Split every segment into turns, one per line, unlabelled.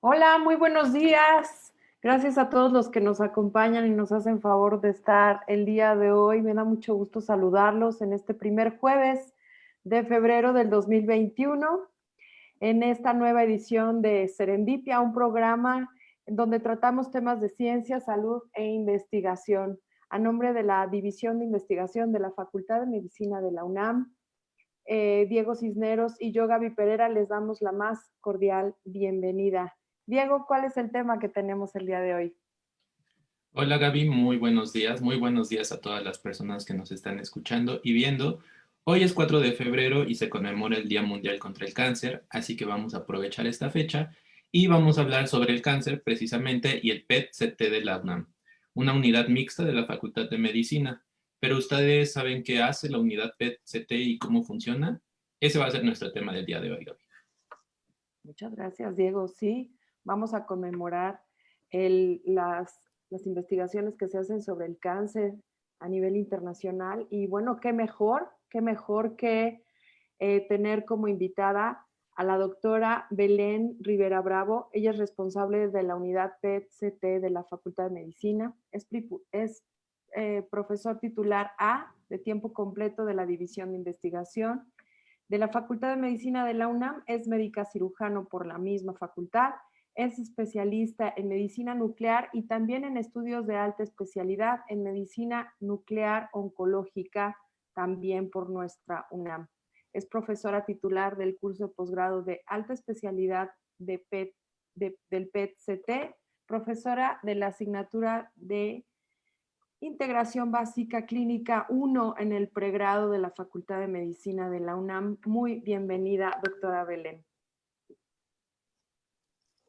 Hola, muy buenos días. Gracias a todos los que nos acompañan y nos hacen favor de estar el día de hoy. Me da mucho gusto saludarlos en este primer jueves de febrero del 2021, en esta nueva edición de Serendipia, un programa en donde tratamos temas de ciencia, salud e investigación. A nombre de la División de Investigación de la Facultad de Medicina de la UNAM, Diego Cisneros y yo, Gaby Pereira, les damos la más cordial bienvenida. Diego, ¿cuál es el tema que tenemos el día de hoy?
Hola Gaby, muy buenos días a todas las personas que nos están escuchando y viendo. Hoy es 4 de febrero y se conmemora el Día Mundial contra el Cáncer, así que vamos a aprovechar esta fecha y vamos a hablar sobre el cáncer precisamente y el PET-CT de la UNAM, una unidad mixta de la Facultad de Medicina. Pero ustedes saben qué hace la unidad PET-CT y cómo funciona. Ese va a ser nuestro tema del día de hoy, Gaby.
Muchas gracias, Diego. Sí, vamos a conmemorar las investigaciones que se hacen sobre el cáncer a nivel internacional. Y bueno, qué mejor que tener como invitada a la doctora Belén Rivera Bravo. Ella es responsable de la unidad PET-CT de la Facultad de Medicina. Es profesor titular A de tiempo completo de la División de Investigación de la Facultad de Medicina de la UNAM, es médica cirujano por la misma facultad, es especialista en medicina nuclear y también en estudios de alta especialidad en medicina nuclear oncológica, también por nuestra UNAM. Es profesora titular del curso de posgrado de alta especialidad de del PET-CT, profesora de la asignatura de Integración Básica Clínica 1 en el pregrado de la Facultad de Medicina de la UNAM. Muy bienvenida, doctora Belén.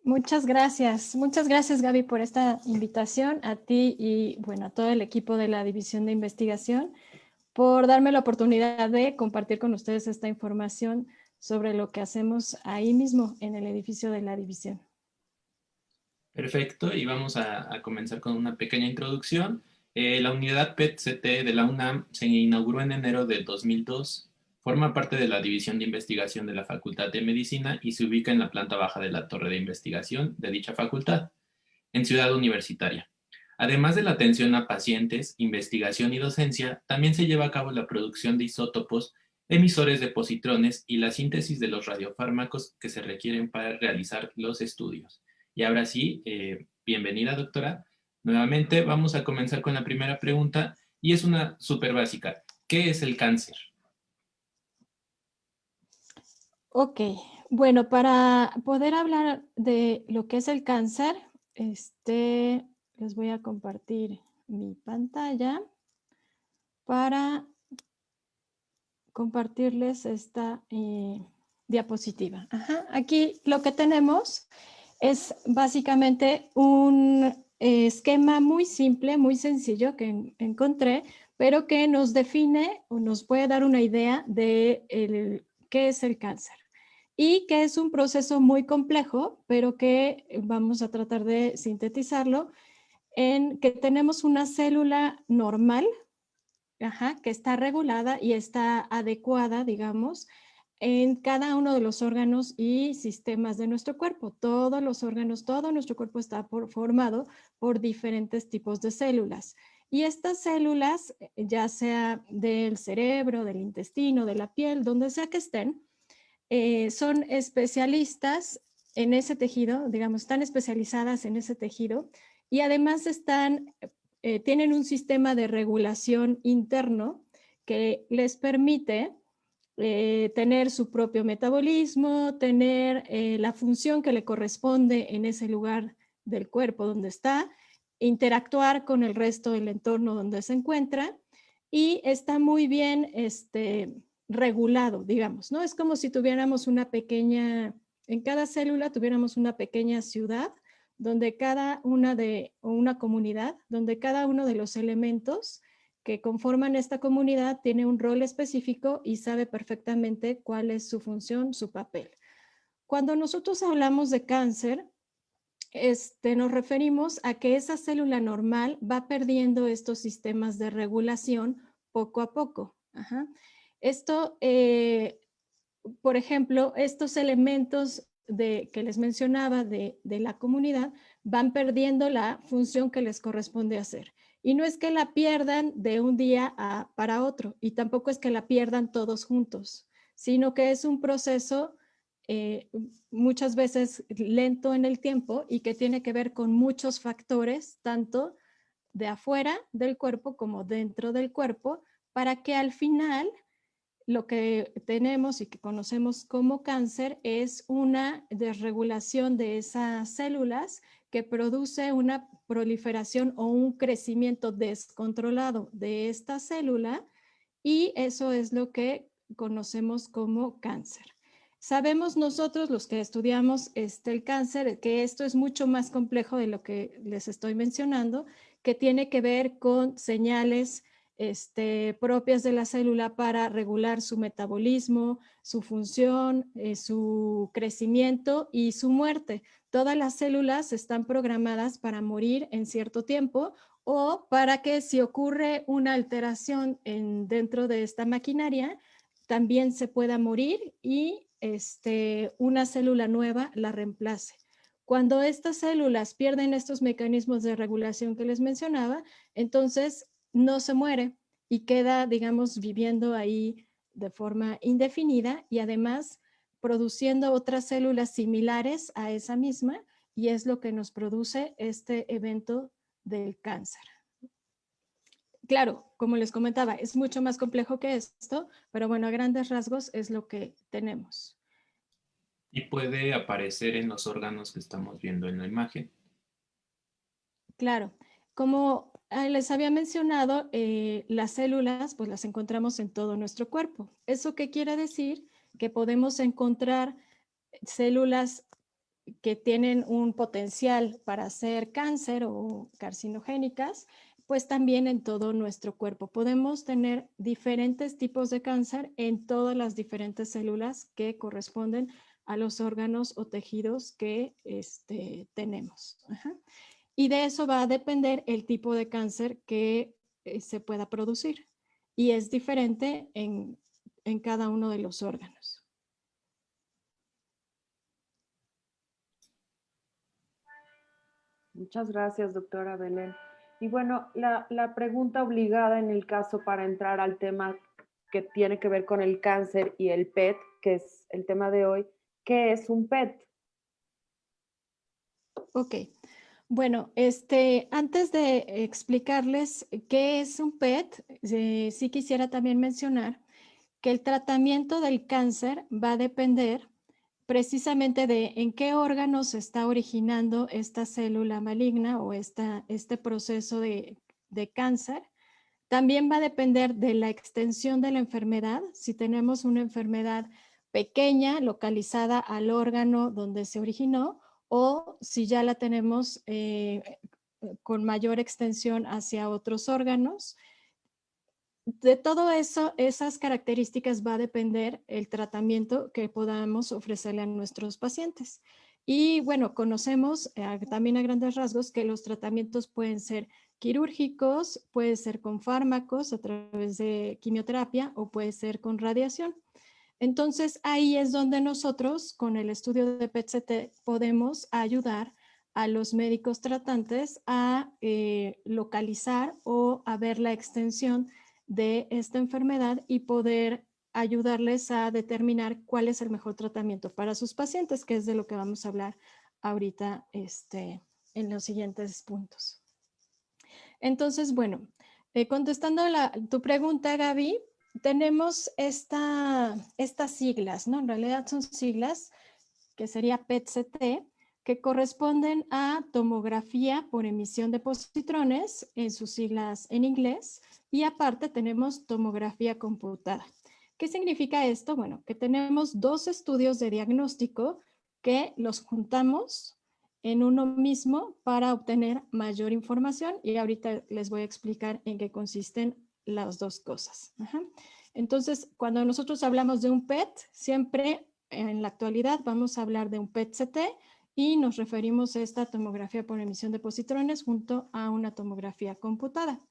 Muchas gracias Gaby por esta invitación, a ti y bueno, a todo el equipo de la División de Investigación, por darme la oportunidad de compartir con ustedes esta información sobre lo que hacemos ahí mismo en el edificio de la División.
Perfecto, y vamos a comenzar con una pequeña introducción. La unidad PET-CT de la UNAM se inauguró en enero del 2002. Forma parte de la División de Investigación de la Facultad de Medicina y se ubica en la planta baja de la torre de investigación de dicha facultad, en Ciudad Universitaria. Además de la atención a pacientes, investigación y docencia, también se lleva a cabo la producción de isótopos, emisores de positrones y la síntesis de los radiofármacos que se requieren para realizar los estudios. Y ahora sí, bienvenida doctora. Nuevamente vamos a comenzar con la primera pregunta y es una súper básica. ¿Qué es el cáncer?
Ok, bueno, para poder hablar de lo que es el cáncer, les voy a compartir mi pantalla para compartirles esta diapositiva. Ajá. Aquí lo que tenemos es básicamente un esquema muy simple, muy sencillo que encontré, pero que nos define o nos puede dar una idea de qué es el cáncer. Y que es un proceso muy complejo, pero que vamos a tratar de sintetizarlo en que tenemos una célula normal, ajá, que está regulada y está adecuada, digamos, en cada uno de los órganos y sistemas de nuestro cuerpo. Todos los órganos, todo nuestro cuerpo está formado por diferentes tipos de células. Y estas células, ya sea del cerebro, del intestino, de la piel, donde sea que estén, son especialistas en ese tejido, digamos, están especializadas en ese tejido y además tienen un sistema de regulación interno que les permite tener su propio metabolismo, tener la función que le corresponde en ese lugar del cuerpo donde está, interactuar con el resto del entorno donde se encuentra y está muy bien regulado, digamos, ¿no? Es como si tuviéramos en cada célula tuviéramos una pequeña ciudad donde una comunidad, donde cada uno de los elementos que conforman esta comunidad tiene un rol específico y sabe perfectamente cuál es su función, su papel. Cuando nosotros hablamos de cáncer, nos referimos a que esa célula normal va perdiendo estos sistemas de regulación poco a poco. Ajá. Esto, por ejemplo, estos elementos que les mencionaba de la comunidad van perdiendo la función que les corresponde hacer. Y no es que la pierdan de un día para otro, y tampoco es que la pierdan todos juntos, sino que es un proceso muchas veces lento en el tiempo y que tiene que ver con muchos factores, tanto de afuera del cuerpo como dentro del cuerpo, para que al final lo que tenemos y que conocemos como cáncer es una desregulación de esas células que produce una proliferación o un crecimiento descontrolado de esta célula, y eso es lo que conocemos como cáncer. Sabemos nosotros, los que estudiamos el cáncer, que esto es mucho más complejo de lo que les estoy mencionando, que tiene que ver con señales propias de la célula para regular su metabolismo, su función, su crecimiento y su muerte. Todas las células están programadas para morir en cierto tiempo, o para que si ocurre una alteración dentro de esta maquinaria, también se pueda morir y una célula nueva la reemplace. Cuando estas células pierden estos mecanismos de regulación que les mencionaba, entonces no se muere y queda, digamos, viviendo ahí de forma indefinida, y además produciendo otras células similares a esa misma, y es lo que nos produce este evento del cáncer. Claro, como les comentaba, es mucho más complejo que esto, pero bueno, a grandes rasgos es lo que tenemos.
Y puede aparecer en los órganos que estamos viendo en la imagen.
Claro, como les había mencionado, las células pues las encontramos en todo nuestro cuerpo. ¿Eso qué quiere decir? Que podemos encontrar células que tienen un potencial para hacer cáncer o carcinogénicas, pues también en todo nuestro cuerpo. Podemos tener diferentes tipos de cáncer en todas las diferentes células que corresponden a los órganos o tejidos que tenemos. Ajá. Y de eso va a depender el tipo de cáncer que se pueda producir. Y es diferente en cada uno de los órganos.
Muchas gracias, doctora Belén. Y bueno, la pregunta obligada en el caso para entrar al tema que tiene que ver con el cáncer y el PET, que es el tema de hoy, ¿qué es un PET?
Ok. Bueno, antes de explicarles qué es un PET, sí quisiera también mencionar que el tratamiento del cáncer va a depender precisamente de en qué órgano se está originando esta célula maligna o este proceso de cáncer. También va a depender de la extensión de la enfermedad. Si tenemos una enfermedad pequeña, localizada al órgano donde se originó, o si ya la tenemos con mayor extensión hacia otros órganos. De todo eso, esas características va a depender el tratamiento que podamos ofrecerle a nuestros pacientes. Y bueno, conocemos también a grandes rasgos que los tratamientos pueden ser quirúrgicos, puede ser con fármacos a través de quimioterapia o puede ser con radiación. Entonces ahí es donde nosotros con el estudio de PET-CT podemos ayudar a los médicos tratantes a localizar o a ver la extensión de esta enfermedad y poder ayudarles a determinar cuál es el mejor tratamiento para sus pacientes, que es de lo que vamos a hablar ahorita en los siguientes puntos. Entonces, bueno, contestando tu pregunta, Gaby, tenemos estas siglas, ¿no? En realidad son siglas que sería PET-CT, que corresponden a tomografía por emisión de positrones, en sus siglas en inglés, y aparte tenemos tomografía computada. ¿Qué significa esto? Bueno, que tenemos dos estudios de diagnóstico que los juntamos en uno mismo para obtener mayor información, y ahorita les voy a explicar en qué consisten las dos cosas. Ajá. Entonces, cuando nosotros hablamos de un PET, siempre en la actualidad vamos a hablar de un PET-CT y nos referimos a esta tomografía por emisión de positrones junto a una tomografía computada.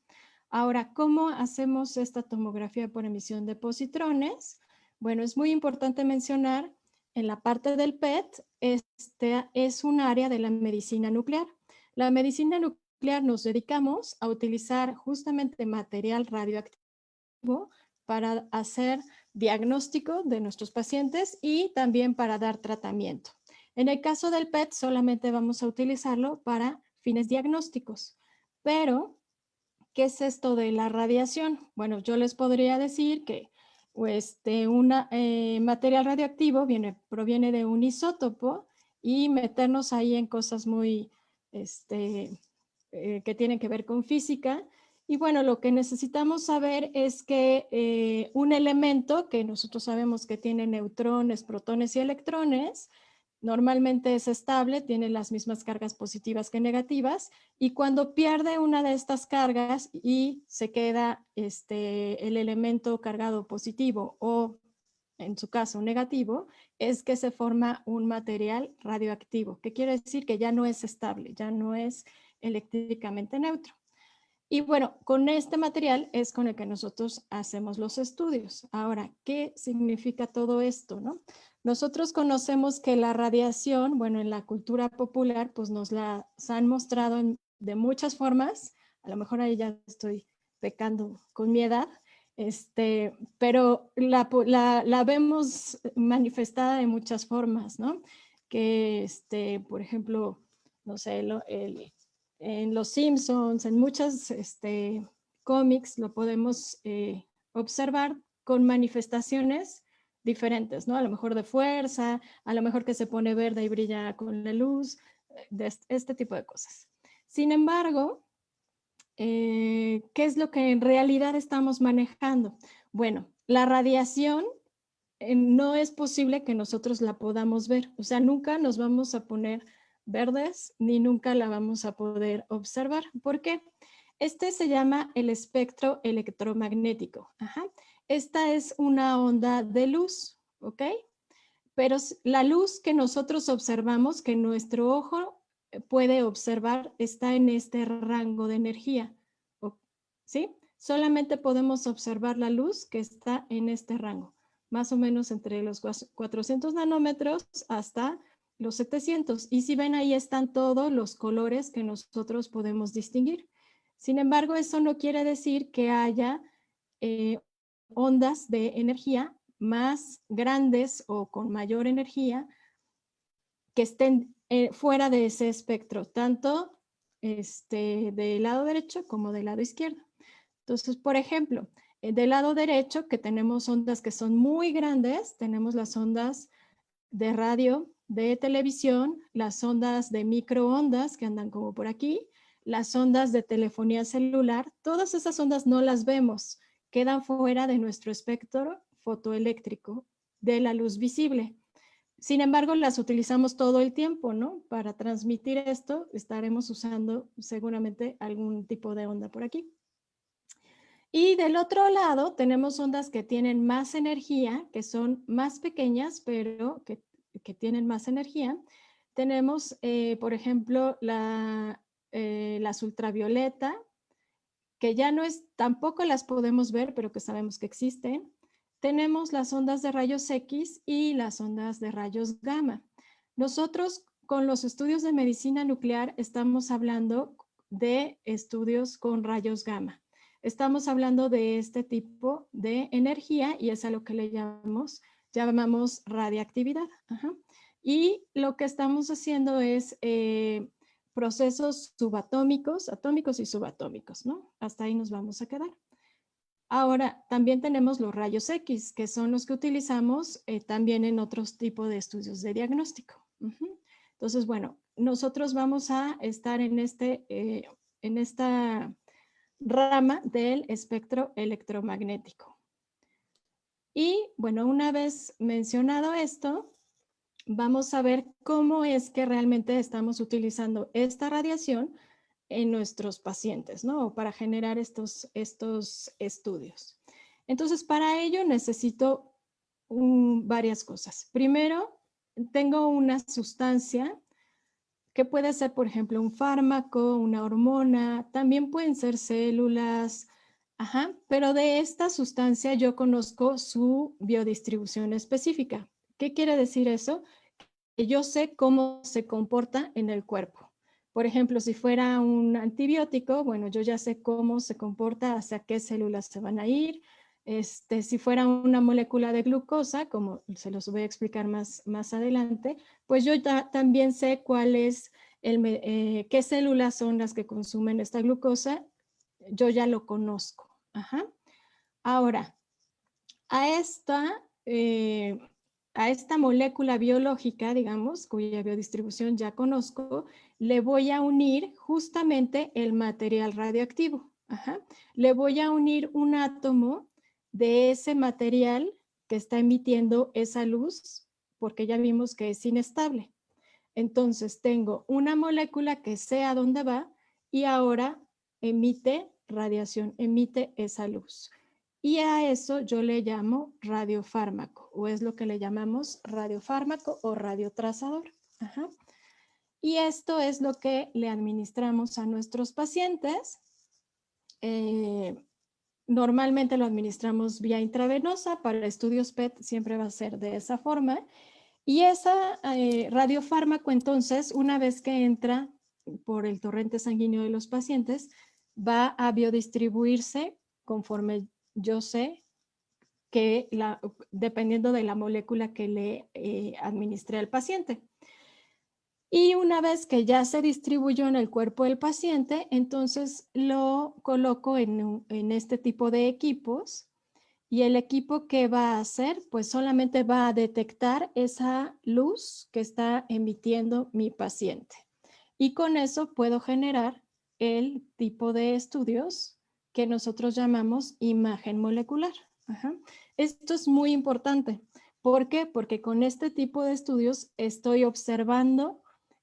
Ahora, ¿cómo hacemos esta tomografía por emisión de positrones? Bueno, es muy importante mencionar en la parte del PET este es un área de la medicina nuclear. La medicina nuclear nos dedicamos a utilizar justamente material radioactivo para hacer diagnóstico de nuestros pacientes y también para dar tratamiento. En el caso del PET solamente vamos a utilizarlo para fines diagnósticos, pero ¿qué es esto de la radiación? Bueno, yo les podría decir que un material radioactivo proviene de un isótopo y meternos ahí en cosas muy que tienen que ver con física. Y bueno, lo que necesitamos saber es que un elemento que nosotros sabemos que tiene neutrones, protones y electrones, normalmente es estable, tiene las mismas cargas positivas que negativas, y cuando pierde una de estas cargas y se queda el elemento cargado positivo o, en su caso, negativo, es que se forma un material radioactivo, que quiere decir que ya no es estable, ya no es eléctricamente neutro. Y bueno, con este material es con el que nosotros hacemos los estudios. Ahora, ¿qué significa todo esto, no? Nosotros conocemos que la radiación, bueno, en la cultura popular, pues nos la han mostrado de muchas formas. A lo mejor ahí ya estoy pecando con mi edad, pero la vemos manifestada de muchas formas, ¿no? Que, por ejemplo, no sé, en Los Simpsons, en muchos cómics lo podemos observar con manifestaciones diferentes, ¿no? A lo mejor de fuerza, a lo mejor que se pone verde y brilla con la luz, de este tipo de cosas. Sin embargo, ¿qué es lo que en realidad estamos manejando? Bueno, la radiación no es posible que nosotros la podamos ver, o sea, nunca nos vamos a poner verdes ni nunca la vamos a poder observar. ¿Por qué? Este se llama el espectro electromagnético. Ajá. Esta es una onda de luz, ¿ok? Pero la luz que nosotros observamos, que nuestro ojo puede observar, está en este rango de energía, ¿sí? Solamente podemos observar la luz que está en este rango, más o menos entre los 400 nanómetros hasta los 700. Y si ven, ahí están todos los colores que nosotros podemos distinguir. Sin embargo, eso no quiere decir que haya ondas de energía más grandes o con mayor energía que estén fuera de ese espectro, tanto del lado derecho como del lado izquierdo. Entonces, por ejemplo, del lado derecho, que tenemos ondas que son muy grandes, tenemos las ondas de radio, de televisión, las ondas de microondas que andan como por aquí, las ondas de telefonía celular, todas esas ondas no las vemos, quedan fuera de nuestro espectro fotoeléctrico de la luz visible. Sin embargo, las utilizamos todo el tiempo, ¿no? Para transmitir esto, estaremos usando seguramente algún tipo de onda por aquí. Y del otro lado tenemos ondas que tienen más energía, que son más pequeñas, pero que tienen más energía. Tenemos, por ejemplo, las ultravioleta, que ya no es, tampoco las podemos ver, pero que sabemos que existen. Tenemos las ondas de rayos X y las ondas de rayos gamma. Nosotros con los estudios de medicina nuclear estamos hablando de estudios con rayos gamma. Estamos hablando de este tipo de energía y es a lo que le llamamos radiactividad. Ajá. Y lo que estamos haciendo es procesos subatómicos, atómicos y subatómicos, ¿no? Hasta ahí nos vamos a quedar. Ahora, también tenemos los rayos X, que son los que utilizamos también en otros tipos de estudios de diagnóstico. Entonces, bueno, nosotros vamos a estar en esta rama del espectro electromagnético. Y bueno, una vez mencionado esto, vamos a ver cómo es que realmente estamos utilizando esta radiación en nuestros pacientes, ¿no? Para generar estos estudios. Entonces, para ello necesito varias cosas. Primero, tengo una sustancia que puede ser, por ejemplo, un fármaco, una hormona, también pueden ser células, pero de esta sustancia yo conozco su biodistribución específica. ¿Qué quiere decir eso? yo sé cómo se comporta en el cuerpo. Por ejemplo, si fuera un antibiótico, bueno, yo ya sé cómo se comporta, hacia qué células se van a ir. Si fuera una molécula de glucosa, como se los voy a explicar más adelante, pues yo también sé cuál es qué células son las que consumen esta glucosa. Yo ya lo conozco. Ajá. Ahora, a esta molécula biológica, digamos, cuya biodistribución ya conozco, le voy a unir justamente el material radioactivo. Ajá. Le voy a unir un átomo de ese material que está emitiendo esa luz, porque ya vimos que es inestable. Entonces tengo una molécula que sé a dónde va y ahora emite radiación, emite esa luz. Y a eso yo le llamo radiofármaco, o es lo que le llamamos radiofármaco o radiotrazador. Ajá. Y esto es lo que le administramos a nuestros pacientes. Normalmente lo administramos vía intravenosa, para estudios PET siempre va a ser de esa forma. Y esa radiofármaco, entonces, una vez que entra por el torrente sanguíneo de los pacientes, va a biodistribuirse conforme yo sé que dependiendo de la molécula que le administré al paciente. Y una vez que ya se distribuyó en el cuerpo del paciente, entonces lo coloco en este tipo de equipos. Y el equipo, ¿qué va a hacer? Pues solamente va a detectar esa luz que está emitiendo mi paciente. Y con eso puedo generar el tipo de estudios que nosotros llamamos imagen molecular. Ajá. Esto es muy importante. ¿Por qué? Porque con este tipo de estudios estoy observando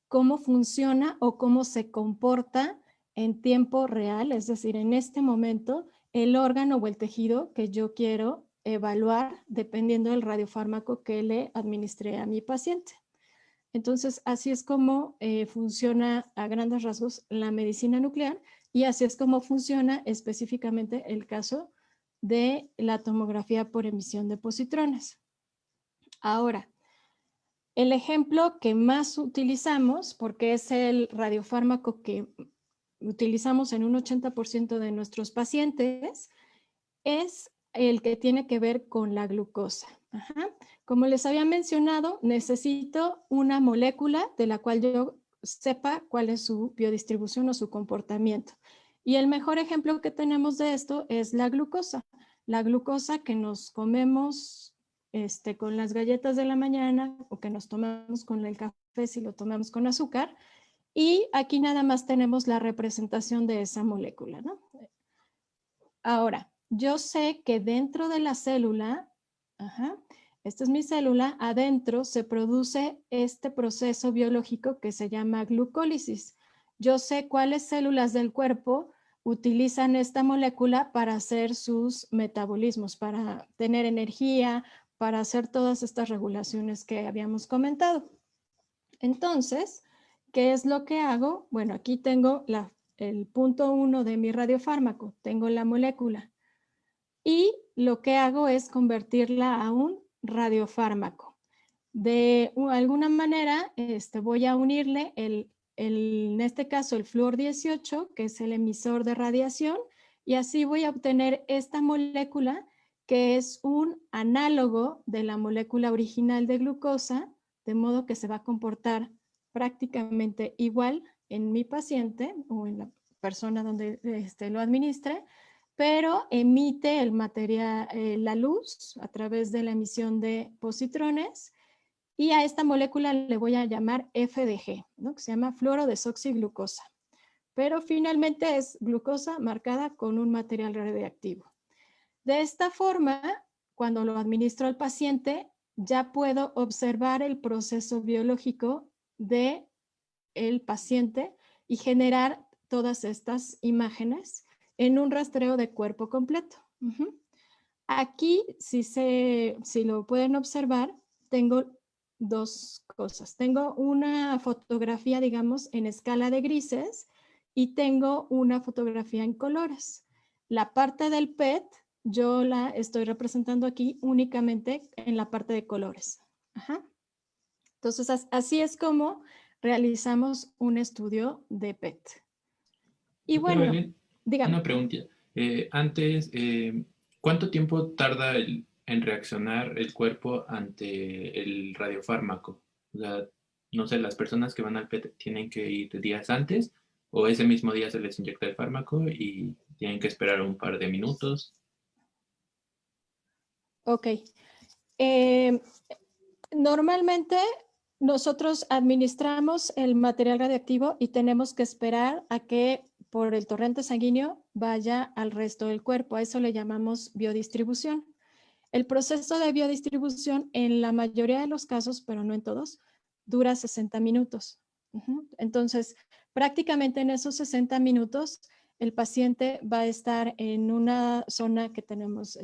cómo funciona o cómo se comporta en tiempo real, es decir, en este momento, el órgano o el tejido que yo quiero evaluar dependiendo del radiofármaco que le administré a mi paciente. Entonces, así es como funciona a grandes rasgos la medicina nuclear y así es como funciona específicamente el caso de la tomografía por emisión de positrones. Ahora, el ejemplo que más utilizamos, porque es el radiofármaco que utilizamos en un 80% de nuestros pacientes, es el que tiene que ver con la glucosa. Ajá. Como les había mencionado, necesito una molécula de la cual yo sepa cuál es su biodistribución o su comportamiento. Y el mejor ejemplo que tenemos de esto es la glucosa. La glucosa que nos comemos con las galletas de la mañana o que nos tomamos con el café si lo tomamos con azúcar. Y aquí nada más tenemos la representación de esa molécula, ¿no? Ahora, yo sé que dentro de la célula, esta es mi célula, adentro se produce este proceso biológico que se llama glucólisis. Yo sé cuáles células del cuerpo utilizan esta molécula para hacer sus metabolismos, para tener energía, para hacer todas estas regulaciones que habíamos comentado. Entonces, ¿qué es lo que hago? Bueno, aquí tengo el punto 1 de mi radiofármaco, tengo la molécula y lo que hago es convertirla a un radiofármaco. De alguna manera voy a unirle en este caso el flúor 18, que es el emisor de radiación, y así voy a obtener esta molécula que es un análogo de la molécula original de glucosa, de modo que se va a comportar prácticamente igual en mi paciente o en la persona donde lo administre, pero emite el material, la luz a través de la emisión de positrones y a esta molécula le voy a llamar FDG, ¿no? Que se llama fluorodesoxiglucosa. Pero finalmente es glucosa marcada con un material radioactivo. De esta forma, cuando lo administro al paciente, ya puedo observar el proceso biológico del paciente y generar todas estas imágenes en un rastreo de cuerpo completo. Aquí, si lo pueden observar, tengo dos cosas. Tengo una fotografía, digamos, en escala de grises y tengo una fotografía en colores. La parte del PET yo la estoy representando aquí únicamente en la parte de colores. Ajá. Entonces, así es como realizamos un estudio de PET. Y
Doctora
bueno,
Belén,
dígame.
una pregunta. Antes, ¿cuánto tiempo tarda en reaccionar el cuerpo ante el radiofármaco? O sea, no sé, las personas que van al PET tienen que ir días antes o ese mismo día se les inyecta el fármaco y tienen que esperar un par de minutos.
Ok. Eh, Normalmente nosotros administramos el material radiactivo y tenemos que esperar a que por el torrente sanguíneo vaya al resto del cuerpo. A eso le llamamos biodistribución. El proceso de biodistribución en la mayoría de los casos, pero no en todos, dura 60 minutos. Entonces, prácticamente en esos 60 minutos, el paciente va a estar en una zona que tenemos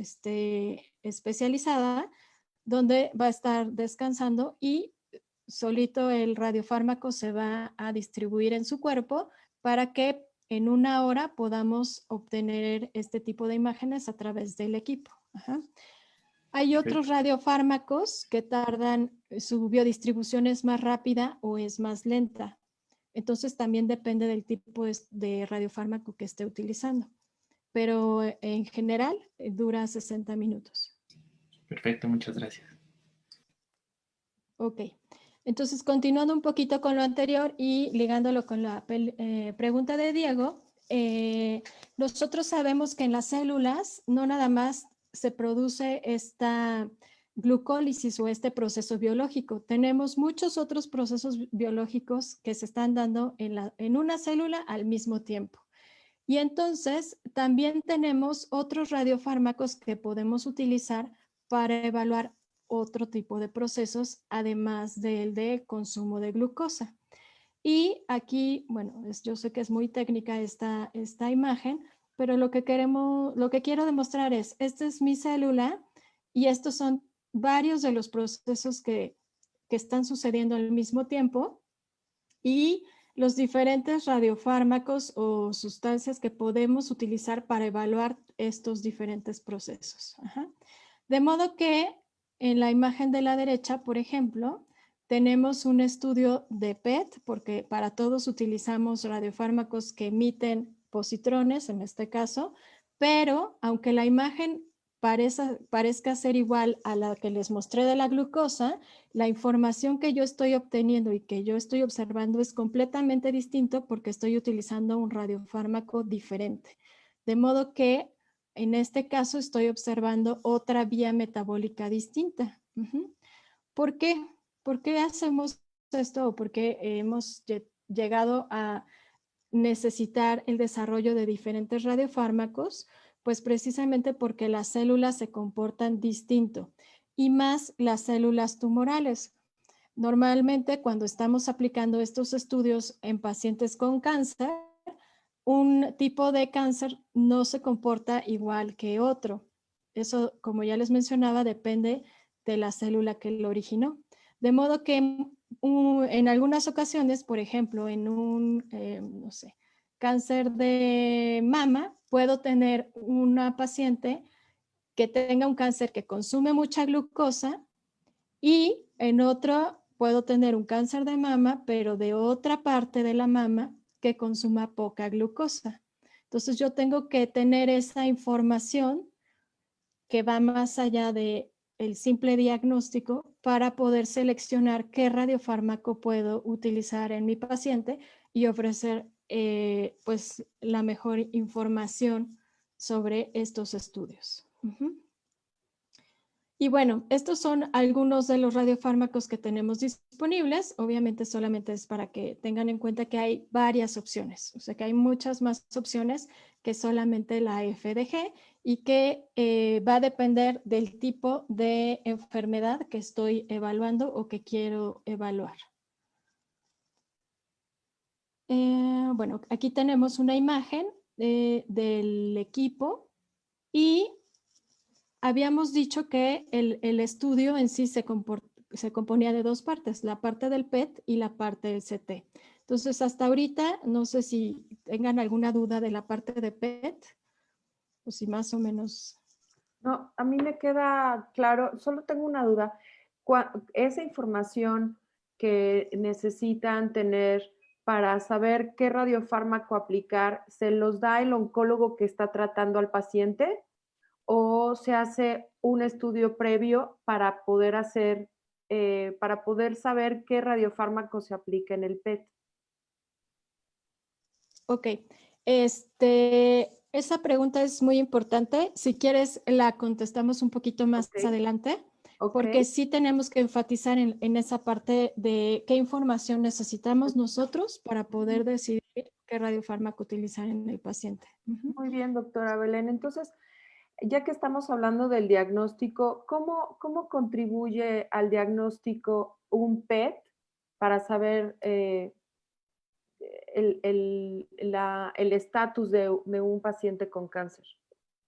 especializada, donde va a estar descansando y solito el radiofármaco se va a distribuir en su cuerpo para que en una hora podamos obtener este tipo de imágenes a través del equipo. Ajá. Hay otros radiofármacos que tardan, su biodistribución es más rápida o es más lenta. Entonces también depende del tipo de radiofármaco que esté utilizando. Pero en general dura 60 minutos.
Perfecto, muchas gracias.
Ok. Entonces, continuando un poquito con lo anterior y ligándolo con la pregunta de Diego, nosotros sabemos que en las células no nada más se produce esta glucólisis o este proceso biológico. Tenemos muchos otros procesos biológicos que se están dando en una célula al mismo tiempo. Y entonces también tenemos otros radiofármacos que podemos utilizar para evaluar otro tipo de procesos, además del de consumo de glucosa. Y aquí, bueno, yo sé que es muy técnica esta imagen, pero lo que quiero demostrar es, esta es mi célula y estos son varios de los procesos que están sucediendo al mismo tiempo y los diferentes radiofármacos o sustancias que podemos utilizar para evaluar estos diferentes procesos. Ajá. De modo que en la imagen de la derecha, por ejemplo, tenemos un estudio de PET, porque para todos utilizamos radiofármacos que emiten positrones, en este caso, pero aunque la imagen parezca ser igual a la que les mostré de la glucosa, la información que yo estoy obteniendo y que yo estoy observando es completamente distinto porque estoy utilizando un radiofármaco diferente. De modo que en este caso estoy observando otra vía metabólica distinta. ¿Por qué? ¿Por qué hacemos esto? ¿O por qué hemos llegado a necesitar el desarrollo de diferentes radiofármacos? Pues precisamente porque las células se comportan distinto y más las células tumorales. Normalmente cuando estamos aplicando estos estudios en pacientes con cáncer, un tipo de cáncer no se comporta igual que otro. Eso, como ya les mencionaba, depende de la célula que lo originó. De modo que en algunas ocasiones, por ejemplo, en un, no sé, cáncer de mama, puedo tener una paciente que tenga un cáncer que consume mucha glucosa y en otro puedo tener un cáncer de mama, pero de otra parte de la mama que consuma poca glucosa. Entonces yo tengo que tener esa información que va más allá de el simple diagnóstico para poder seleccionar qué radiofármaco puedo utilizar en mi paciente y ofrecer pues la mejor información sobre estos estudios. Y bueno, estos son algunos de los radiofármacos que tenemos disponibles. Obviamente solamente es para que tengan en cuenta que hay varias opciones, o sea que hay muchas más opciones que solamente la FDG y que va a depender del tipo de enfermedad que estoy evaluando o que quiero evaluar. Bueno, aquí tenemos una imagen del equipo y habíamos dicho que el estudio en sí se componía de dos partes, la parte del PET y la parte del CT. Entonces, hasta ahorita, no sé si tengan alguna duda de la parte de PET, o si más o menos.
No, a mí me queda claro, solo tengo una duda. Esa información que necesitan tener para saber qué radiofármaco aplicar, ¿se los da el oncólogo que está tratando al paciente o se hace un estudio previo para poder para poder saber qué radiofármaco se aplica en el PET?
Ok, esa pregunta es muy importante. Si quieres, la contestamos un poquito más
Ok,
adelante,
ok.
porque sí tenemos que enfatizar en esa parte de qué información necesitamos nosotros para poder decidir qué radiofármaco utilizar en el paciente.
Muy bien, doctora Belén. Entonces, ya que estamos hablando del diagnóstico, ¿cómo contribuye al diagnóstico un PET para saber el estatus de un paciente con cáncer?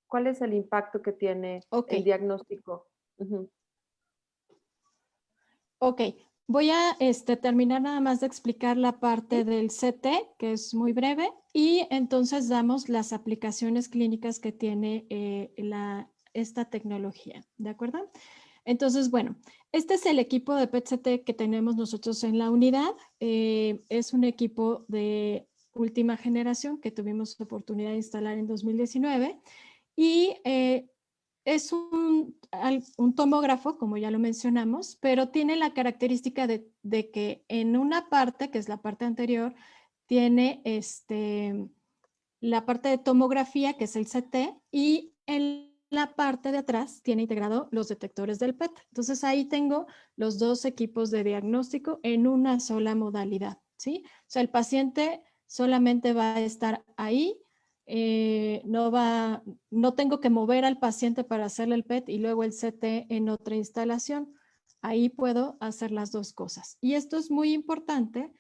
¿Cuál es el impacto que tiene
Ok,
el diagnóstico? Ujú.
ok. Voy a terminar nada más de explicar la parte del CT, que es muy breve, y entonces damos las aplicaciones clínicas que tiene esta tecnología, ¿de acuerdo? Entonces, bueno, este es el equipo de PET-CT que tenemos nosotros en la unidad. Es un equipo de última generación que tuvimos oportunidad de instalar en 2019 y es un tomógrafo, como ya lo mencionamos, pero tiene la característica de que en una parte, que es la parte anterior, tiene la parte de tomografía, que es el CT, y en la parte de atrás tiene integrado los detectores del PET. Entonces ahí tengo los dos equipos de diagnóstico en una sola modalidad, ¿sí? O sea, el paciente solamente va a estar ahí, no tengo que mover al paciente para hacerle el PET y luego el CT en otra instalación. Ahí puedo hacer las dos cosas. Y esto es muy importante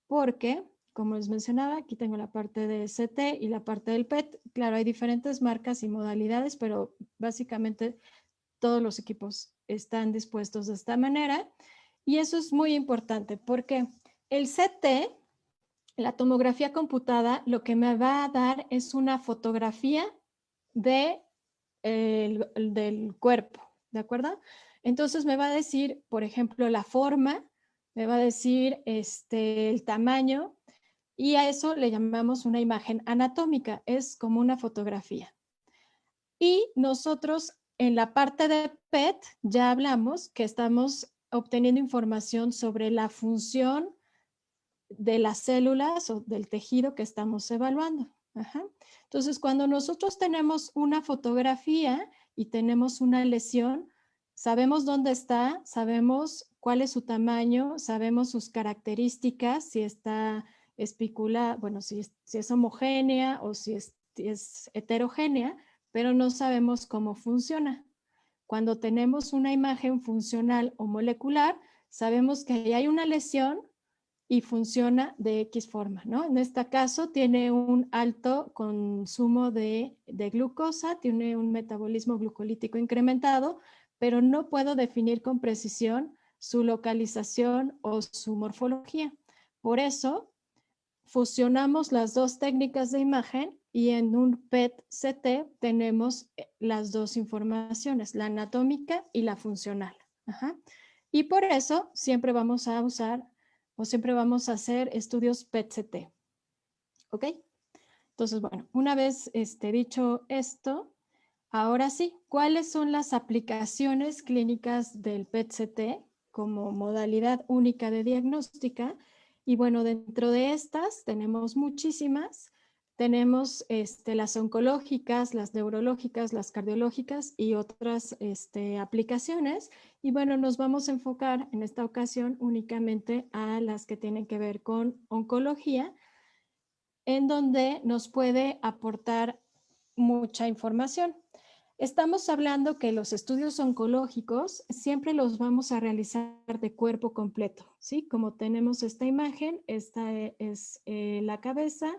porque, como les mencionaba, aquí tengo la parte de CT y la parte del PET. Claro, hay diferentes marcas y modalidades, pero básicamente todos los equipos están dispuestos de esta manera. Y eso es muy importante porque el CT, la tomografía computada, lo que me va a dar es una fotografía del cuerpo, ¿de acuerdo? Entonces me va a decir, por ejemplo, la forma, me va a decir el tamaño, y a eso le llamamos una imagen anatómica, es como una fotografía. Y nosotros en la parte de PET ya hablamos que estamos obteniendo información sobre la función de las células o del tejido que estamos evaluando. Ajá. Entonces, cuando nosotros tenemos una fotografía y tenemos una lesión, sabemos dónde está, sabemos cuál es su tamaño, sabemos sus características, si está espiculada, bueno, si es homogénea o si es heterogénea, pero no sabemos cómo funciona. Cuando tenemos una imagen funcional o molecular, sabemos que hay una lesión y funciona de X forma, ¿no? En este caso tiene un alto consumo de glucosa, tiene un metabolismo glucolítico incrementado, pero no puedo definir con precisión su localización o su morfología. Por eso, fusionamos las dos técnicas de imagen y en un PET-CT tenemos las dos informaciones, la anatómica y la funcional. Ajá. Y por eso siempre vamos a usar o siempre vamos a hacer estudios PET-CT. ¿Ok? Entonces, bueno, una vez dicho esto, ahora sí, ¿cuáles son las aplicaciones clínicas del PET-CT como modalidad única de diagnóstica? Y bueno, dentro de estas tenemos muchísimas. Tenemos las oncológicas, las neurológicas, las cardiológicas y otras aplicaciones. Y bueno, nos vamos a enfocar en esta ocasión únicamente a las que tienen que ver con oncología, en donde nos puede aportar mucha información. Estamos hablando que los estudios oncológicos siempre los vamos a realizar de cuerpo completo, ¿sí? Como tenemos esta imagen, esta es la cabeza,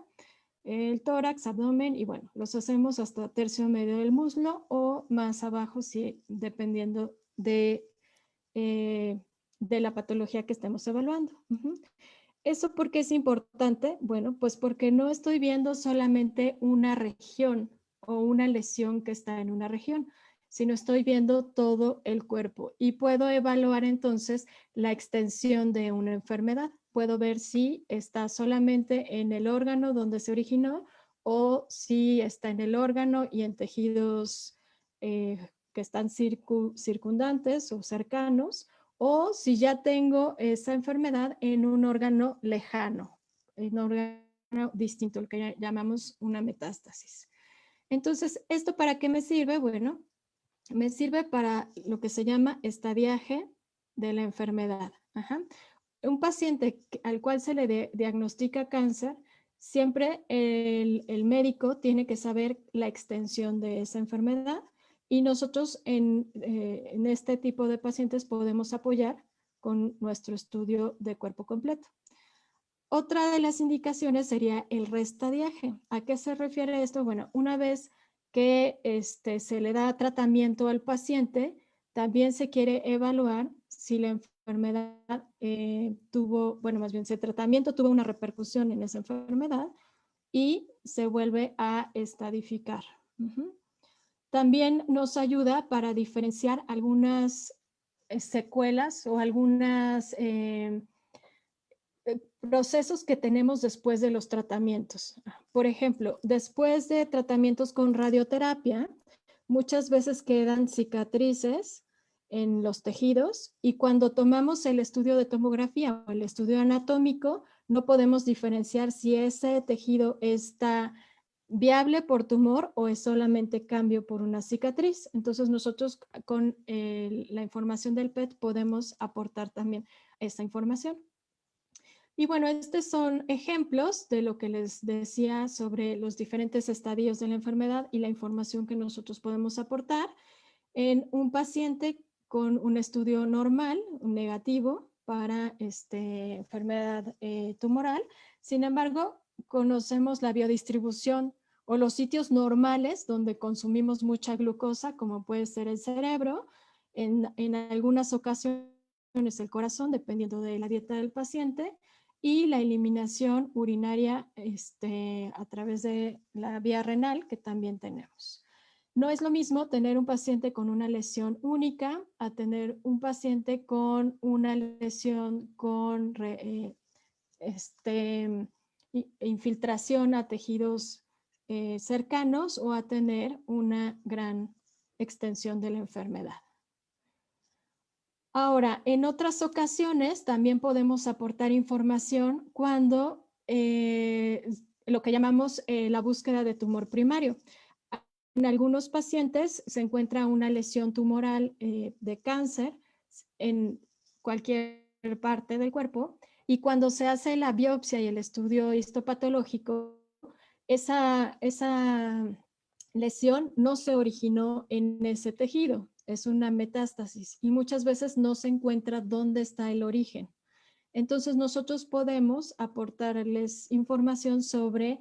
el tórax, abdomen, y bueno, los hacemos hasta tercio medio del muslo o más abajo, sí, dependiendo de la patología que estemos evaluando. ¿Eso por qué es importante? Bueno, pues porque no estoy viendo solamente una región o una lesión que está en una región, sino estoy viendo todo el cuerpo y puedo evaluar entonces la extensión de una enfermedad. Puedo ver si está solamente en el órgano donde se originó o si está en el órgano y en tejidos que están circundantes o cercanos, o si ya tengo esa enfermedad en un órgano lejano, en un órgano distinto, lo que llamamos una metástasis. Entonces, ¿esto para qué me sirve? Bueno, me sirve para lo que se llama estadiaje de la enfermedad. Ajá. Un paciente al cual se le diagnostica cáncer, siempre el médico tiene que saber la extensión de esa enfermedad y nosotros en este tipo de pacientes podemos apoyar con nuestro estudio de cuerpo completo. Otra de las indicaciones sería el restadiaje. ¿A qué se refiere esto? Bueno, una vez que se le da tratamiento al paciente, también se quiere evaluar si la enfermedad más bien si el tratamiento tuvo una repercusión en esa enfermedad y se vuelve a estadificar. También nos ayuda para diferenciar algunas secuelas o algunas procesos que tenemos después de los tratamientos. Por ejemplo, después de tratamientos con radioterapia, muchas veces quedan cicatrices en los tejidos y cuando tomamos el estudio de tomografía o el estudio anatómico, no podemos diferenciar si ese tejido está viable por tumor o es solamente cambio por una cicatriz. Entonces nosotros con la información del PET podemos aportar también esta información. Y bueno, estos son ejemplos de lo que les decía sobre los diferentes estadios de la enfermedad y la información que nosotros podemos aportar en un paciente con un estudio normal, un negativo para enfermedad tumoral. Sin embargo, conocemos la biodistribución o los sitios normales donde consumimos mucha glucosa, como puede ser el cerebro, en algunas ocasiones el corazón, dependiendo de la dieta del paciente, y la eliminación urinaria a través de la vía renal que también tenemos. No es lo mismo tener un paciente con una lesión única a tener un paciente con una lesión con infiltración a tejidos cercanos o a tener una gran extensión de la enfermedad. Ahora, en otras ocasiones también podemos aportar información cuando lo que llamamos la búsqueda de tumor primario. En algunos pacientes se encuentra una lesión tumoral de cáncer en cualquier parte del cuerpo y cuando se hace la biopsia y el estudio histopatológico, esa lesión no se originó en ese tejido, es una metástasis y muchas veces no se encuentra dónde está el origen. Entonces nosotros podemos aportarles información sobre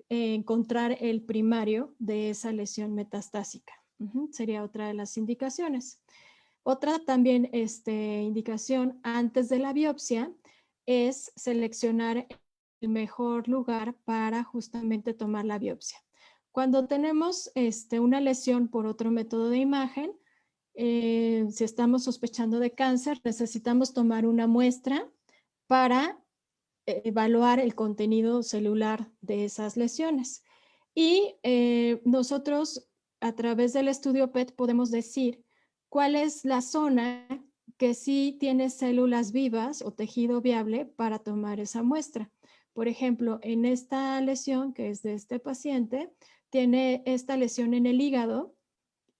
encontrar el primario de esa lesión metastásica. Sería otra de las indicaciones. Otra también indicación antes de la biopsia es seleccionar el mejor lugar para justamente tomar la biopsia. Cuando tenemos una lesión por otro método de imagen, si estamos sospechando de cáncer, necesitamos tomar una muestra para evaluar el contenido celular de esas lesiones. Y nosotros, a través del estudio PET, podemos decir cuál es la zona que sí tiene células vivas o tejido viable para tomar esa muestra. Por ejemplo, en esta lesión, que es de este paciente, tiene esta lesión en el hígado,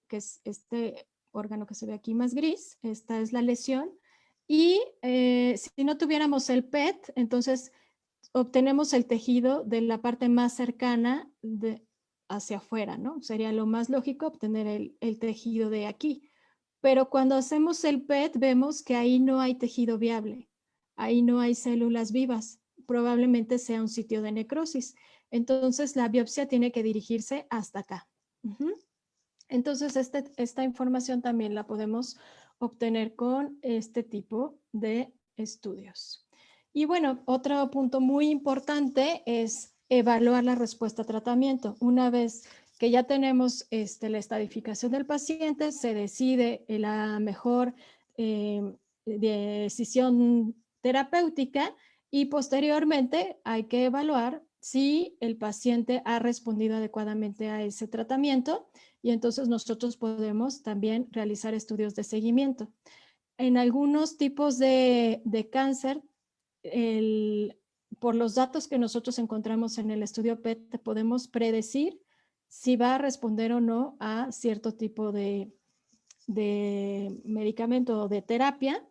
que es este órgano que se ve aquí más gris. Esta es la lesión. Y si no tuviéramos el PET, entonces obtenemos el tejido de la parte más cercana hacia afuera, ¿no? Sería lo más lógico obtener el tejido de aquí. Pero cuando hacemos el PET vemos que ahí no hay tejido viable, ahí no hay células vivas, probablemente sea un sitio de necrosis. Entonces la biopsia tiene que dirigirse hasta acá. Entonces esta información también la podemos obtener con este tipo de estudios. Y bueno, otro punto muy importante es evaluar la respuesta a tratamiento. Una vez que ya tenemos la estadificación del paciente, se decide la mejor decisión terapéutica y posteriormente hay que evaluar si el paciente ha respondido adecuadamente a ese tratamiento y entonces nosotros podemos también realizar estudios de seguimiento. En algunos tipos de cáncer, por los datos que nosotros encontramos en el estudio PET, podemos predecir si va a responder o no a cierto tipo de medicamento o de terapia.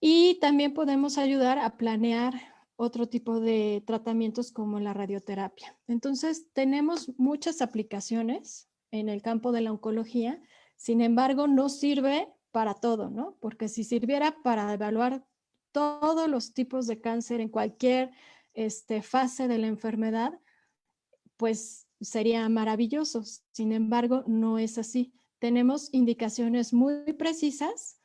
Y también podemos ayudar a planear otro tipo de tratamientos como la radioterapia. Entonces, tenemos muchas aplicaciones en el campo de la oncología, sin embargo, no sirve para todo, ¿no? Porque si sirviera para evaluar todos los tipos de cáncer en cualquier fase de la enfermedad, pues sería maravilloso. Sin embargo, no es así. Tenemos indicaciones muy precisas,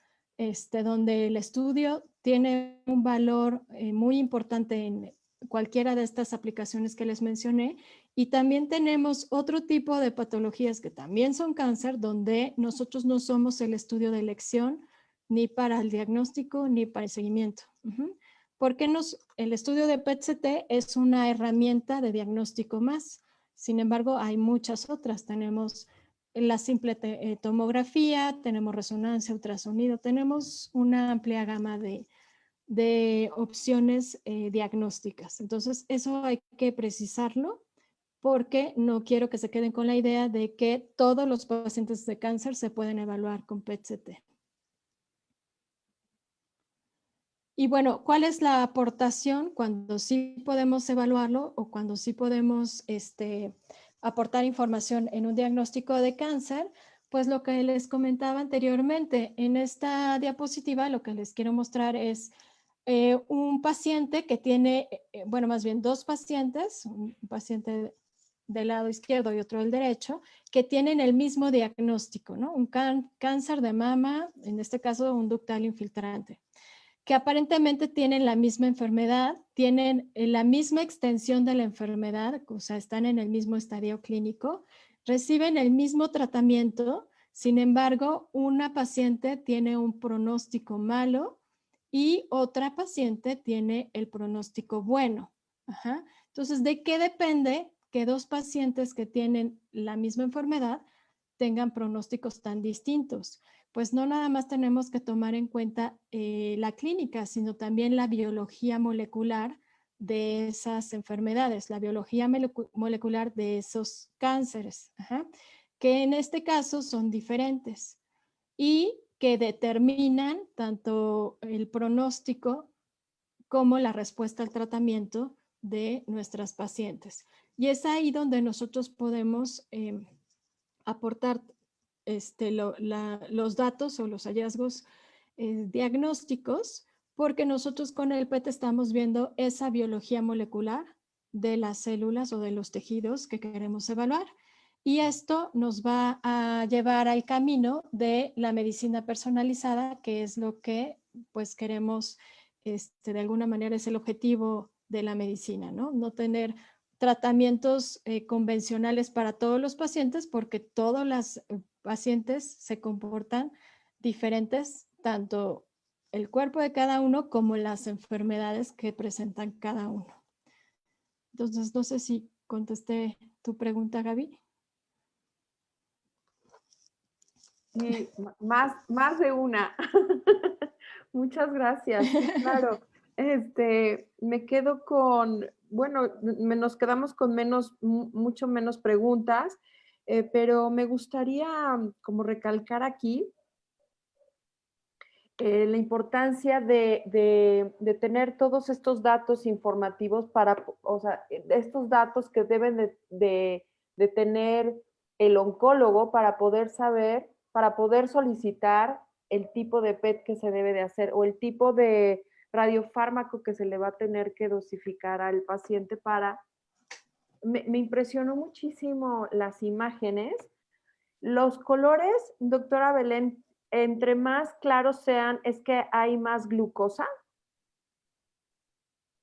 donde el estudio tiene un valor muy importante en cualquiera de estas aplicaciones que les mencioné. Y también tenemos otro tipo de patologías que también son cáncer, donde nosotros no somos el estudio de elección ni para el diagnóstico ni para el seguimiento. Porque el estudio de PET-CT es una herramienta de diagnóstico más. Sin embargo, hay muchas otras. Tenemos la simple tomografía, tenemos resonancia, ultrasonido, tenemos una amplia gama de opciones diagnósticas. Entonces, eso hay que precisarlo porque no quiero que se queden con la idea de que todos los pacientes de cáncer se pueden evaluar con PET-CT. Y bueno, ¿cuál es la aportación cuando sí podemos evaluarlo o cuando sí podemos aportar información en un diagnóstico de cáncer? Pues lo que les comentaba anteriormente, en esta diapositiva lo que les quiero mostrar es un paciente que tiene, bueno, más bien dos pacientes, un paciente del lado izquierdo y otro del derecho, que tienen el mismo diagnóstico, ¿no? Un cáncer de mama, en este caso un ductal infiltrante, que aparentemente tienen la misma enfermedad, tienen la misma extensión de la enfermedad, o sea, están en el mismo estadio clínico, reciben el mismo tratamiento, sin embargo, una paciente tiene un pronóstico malo y otra paciente tiene el pronóstico bueno. Ajá. Entonces, ¿de qué depende que dos pacientes que tienen la misma enfermedad tengan pronósticos tan distintos? Pues no nada más tenemos que tomar en cuenta la clínica, sino también la biología molecular de esas enfermedades, la biología molecular de esos cánceres, que en este caso son diferentes y que determinan tanto el pronóstico como la respuesta al tratamiento de nuestras pacientes. Y es ahí donde nosotros podemos aportar los datos o los hallazgos diagnósticos, porque nosotros con el PET estamos viendo esa biología molecular de las células o de los tejidos que queremos evaluar. Y esto nos va a llevar al camino de la medicina personalizada, que es lo que pues queremos, de alguna manera es el objetivo de la medicina, ¿no? No tener tratamientos convencionales para todos los pacientes, porque todos los pacientes se comportan diferentes, tanto el cuerpo de cada uno como las enfermedades que presentan cada uno. Entonces, no sé si contesté tu pregunta, Gaby.
Sí, más de una. Muchas gracias. Sí, claro. Me quedo con, bueno, nos quedamos con mucho menos preguntas, pero me gustaría como recalcar aquí la importancia de tener todos estos datos informativos o sea, estos datos que deben de tener el oncólogo para poder saber, para poder solicitar el tipo de PET que se debe de hacer o el tipo de radiofármaco que se le va a tener que dosificar al paciente para... Me impresionó muchísimo las imágenes. Los colores, doctora Belén, entre más claros sean, es que hay más glucosa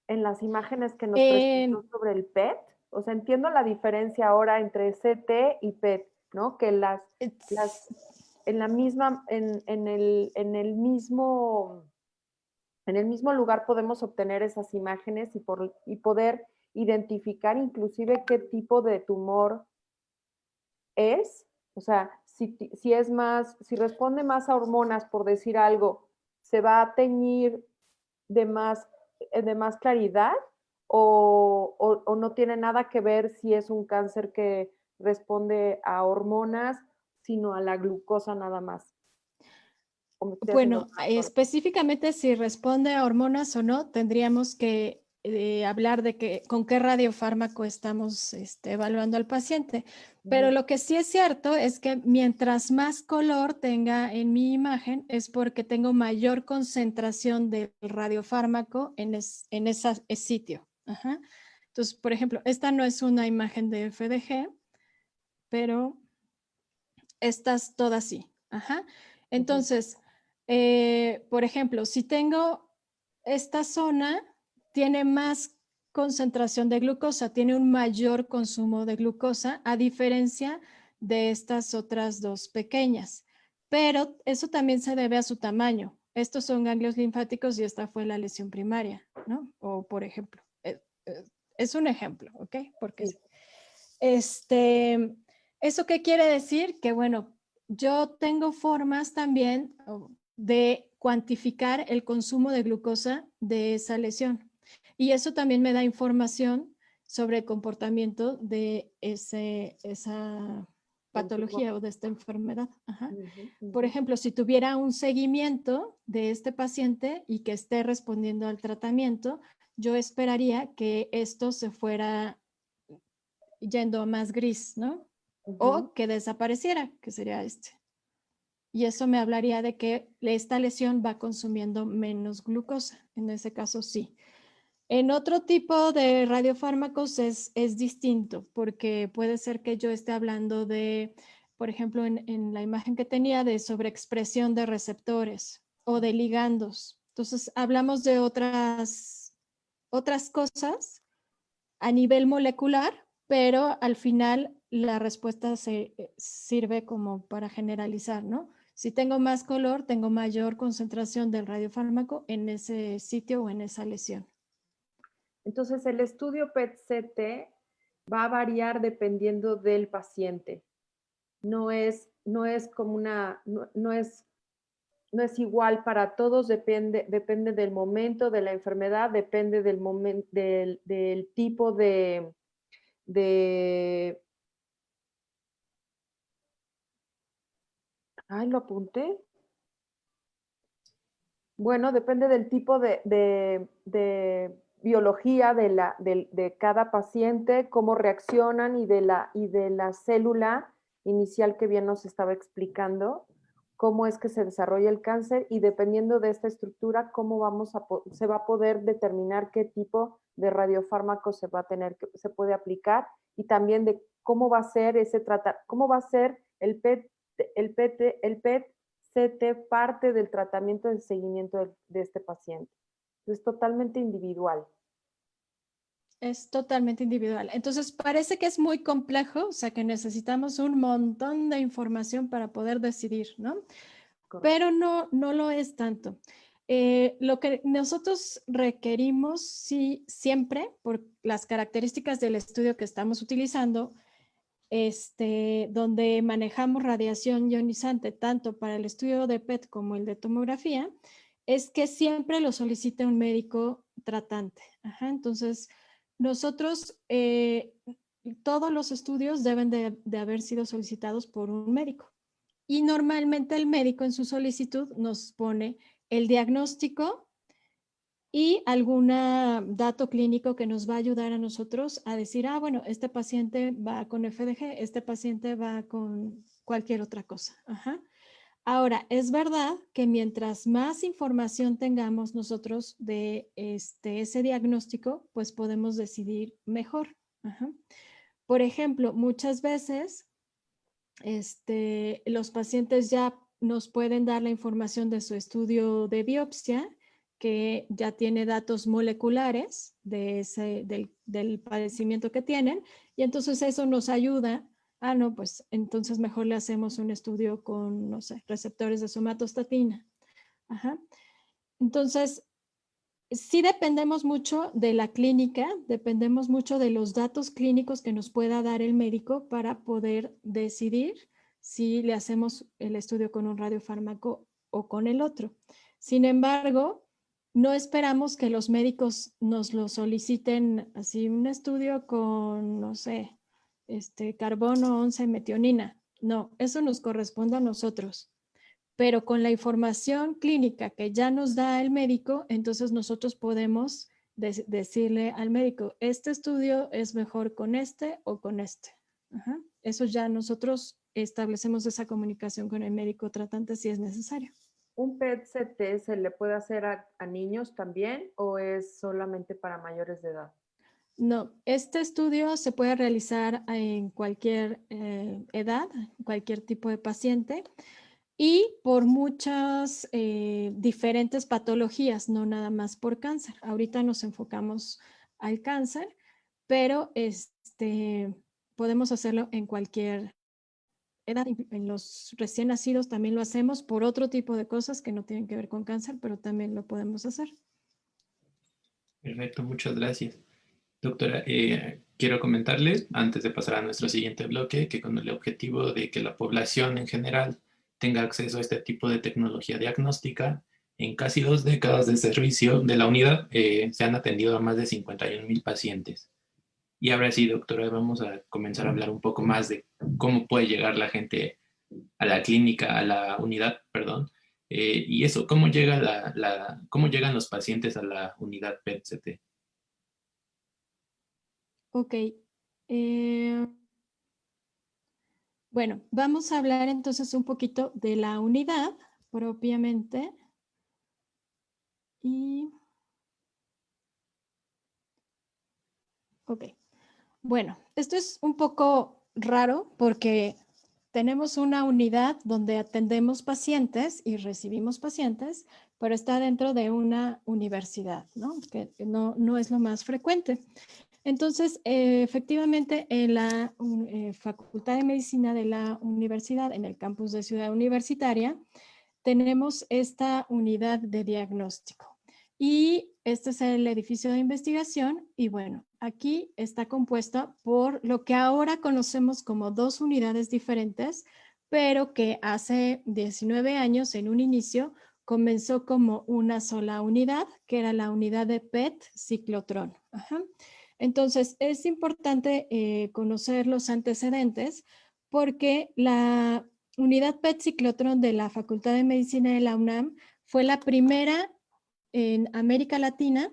en las imágenes que nos presentó sobre el PET. o sea, entiendo la diferencia ahora entre CT y PET, ¿no? Que en la misma, en el mismo lugar podemos obtener esas imágenes y poder identificar inclusive qué tipo de tumor es, o sea, si es más, si responde más a hormonas, por decir algo, se va a teñir de más claridad o no tiene nada que ver si es un cáncer que responde a hormonas, sino a la glucosa nada más.
Bueno, específicamente si responde a hormonas o no, tendríamos que hablar de con qué radiofármaco estamos evaluando al paciente. Pero lo que sí es cierto es que mientras más color tenga en mi imagen es porque tengo mayor concentración del radiofármaco en ese sitio. Ajá. Entonces, por ejemplo, esta no es una imagen de FDG, pero estas todas sí. Ajá. Entonces, por ejemplo, si tengo esta zona, tiene más concentración de glucosa, tiene un mayor consumo de glucosa, a diferencia de estas otras dos pequeñas. Pero eso también se debe a su tamaño. Estos son ganglios linfáticos y esta fue la lesión primaria, ¿no? O por ejemplo, es un ejemplo, ¿ok? Porque
sí.
¿Eso qué quiere decir? Que bueno, yo tengo formas también de cuantificar el consumo de glucosa de esa lesión. Y eso también me da información sobre el comportamiento de esa patología o de esta enfermedad. Ajá. Por ejemplo, si tuviera un seguimiento de este paciente y que esté respondiendo al tratamiento, yo esperaría que esto se fuera yendo a más gris, ¿no? O que desapareciera, que sería este. Y eso me hablaría de que esta lesión va consumiendo menos glucosa. En ese caso, sí. En otro tipo de radiofármacos es distinto, porque puede ser que yo esté hablando de, por ejemplo, en la imagen que tenía de sobreexpresión de receptores o de ligandos. Entonces, hablamos de otras cosas a nivel molecular, pero al final la respuesta sirve como para generalizar, ¿no? Si tengo más color, tengo mayor concentración del radiofármaco en ese sitio o en esa lesión.
Entonces, el estudio PET-CT va a variar dependiendo del paciente. No es como no es igual para todos, depende del momento de la enfermedad, depende del tipo de ay, lo apunté. Bueno, depende del tipo de biología de cada paciente, cómo reaccionan y de la célula inicial que bien nos estaba explicando, cómo es que se desarrolla el cáncer y dependiendo de esta estructura, se va a poder determinar qué tipo de radiofármaco se puede aplicar y también de cómo va a ser cómo va a ser el PET-CT parte del tratamiento de seguimiento de este paciente. Es totalmente individual.
Es totalmente individual. Entonces, parece que es muy complejo, o sea, que necesitamos un montón de información para poder decidir, ¿no? Correcto. Pero no lo es tanto. Lo que nosotros requerimos, sí, siempre, por las características del estudio que estamos utilizando, donde manejamos radiación ionizante tanto para el estudio de PET como el de tomografía, es que siempre lo solicite un médico tratante. Ajá, entonces, nosotros, todos los estudios deben de haber sido solicitados por un médico. Y normalmente el médico en su solicitud nos pone el diagnóstico y algún dato clínico que nos va a ayudar a nosotros a decir, bueno, este paciente va con FDG, este paciente va con cualquier otra cosa. Ajá. Ahora, es verdad que mientras más información tengamos nosotros de ese diagnóstico, pues podemos decidir mejor. Ajá. Por ejemplo, muchas veces los pacientes ya nos pueden dar la información de su estudio de biopsia, que ya tiene datos moleculares del padecimiento que tienen, y entonces eso nos ayuda. No, pues entonces mejor le hacemos un estudio con, no sé, receptores de somatostatina. Ajá. Entonces, sí dependemos mucho de la clínica, dependemos mucho de los datos clínicos que nos pueda dar el médico para poder decidir si le hacemos el estudio con un radiofármaco o con el otro. Sin embargo, no esperamos que los médicos nos lo soliciten así un estudio con, no sé, carbono 11 metionina. No, eso nos corresponde a nosotros. Pero con la información clínica que ya nos da el médico, entonces nosotros podemos decirle al médico, este estudio es mejor con este o con este. Ajá. Eso ya nosotros establecemos esa comunicación con el médico tratante si es necesario.
¿Un PET-CT se le puede hacer a niños también o es solamente para mayores de edad?
No, este estudio se puede realizar en cualquier edad, cualquier tipo de paciente. Y por muchas diferentes patologías, no nada más por cáncer. Ahorita nos enfocamos al cáncer, pero podemos hacerlo en cualquier edad. En los recién nacidos también lo hacemos por otro tipo de cosas que no tienen que ver con cáncer, pero también lo podemos hacer.
Perfecto, muchas gracias. Doctora, quiero comentarles, antes de pasar a nuestro siguiente bloque, que con el objetivo de que la población en general tenga acceso a este tipo de tecnología diagnóstica, en casi 2 décadas de servicio de la unidad se han atendido a más de 51,000 pacientes. Y ahora sí, doctora, vamos a comenzar a hablar un poco más de cómo puede llegar la gente a la clínica, a la unidad, perdón, y eso, cómo cómo llegan los pacientes a la unidad PET-CT.
Ok. Bueno, vamos a hablar entonces un poquito de la unidad propiamente. Ok. Bueno, esto es un poco raro porque tenemos una unidad donde atendemos pacientes y recibimos pacientes, pero está dentro de una universidad, ¿no? Que no es lo más frecuente. Entonces, efectivamente, en la Facultad de Medicina de la universidad, en el campus de Ciudad Universitaria, tenemos esta unidad de diagnóstico. Y este es el edificio de investigación y bueno, aquí está compuesta por lo que ahora conocemos como 2 unidades diferentes, pero que hace 19 años en un inicio comenzó como una sola unidad, que era la unidad de PET ciclotrón. Ajá. Entonces, es importante conocer los antecedentes porque la unidad PET ciclotrón de la Facultad de Medicina de la UNAM fue la primera en América Latina,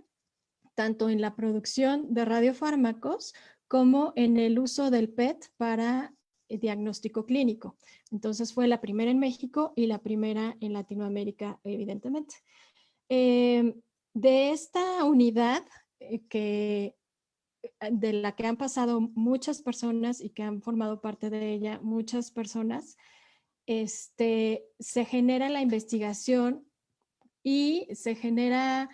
tanto en la producción de radiofármacos como en el uso del PET para diagnóstico clínico. Entonces fue la primera en México y la primera en Latinoamérica, evidentemente. De esta unidad de la que han pasado muchas personas y que han formado parte de ella muchas personas, se genera la investigación y se genera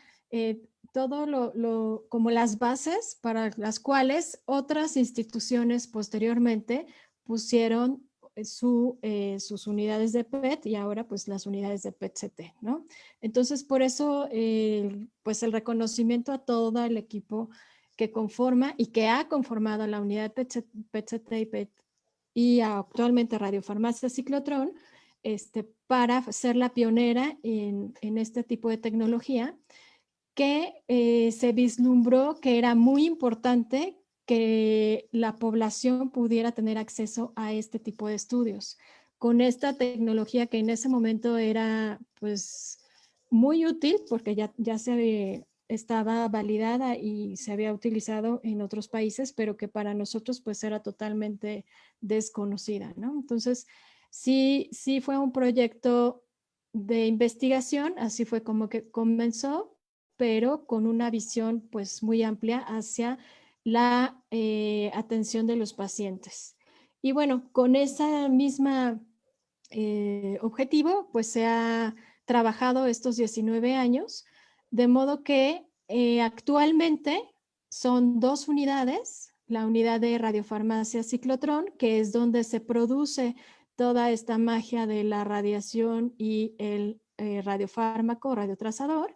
todo como las bases para las cuales otras instituciones posteriormente pusieron sus unidades de PET y ahora pues las unidades de PET-CT, ¿no? Entonces por eso pues el reconocimiento a todo el equipo que conforma y que ha conformado la unidad de PET-CT y PET y actualmente Radiofarmacia Ciclotrón, para ser la pionera en este tipo de tecnología que se vislumbró que era muy importante que la población pudiera tener acceso a este tipo de estudios. Con esta tecnología que en ese momento era pues muy útil porque ya estaba validada y se había utilizado en otros países, pero que para nosotros pues era totalmente desconocida, ¿no? Entonces, sí fue un proyecto de investigación, así fue como que comenzó, pero con una visión pues muy amplia hacia la atención de los pacientes. Y bueno, con esa misma objetivo, pues se ha trabajado estos 19 años De modo que actualmente son 2 unidades, la unidad de radiofarmacia ciclotrón, que es donde se produce toda esta magia de la radiación y el radiofármaco, radiotrazador,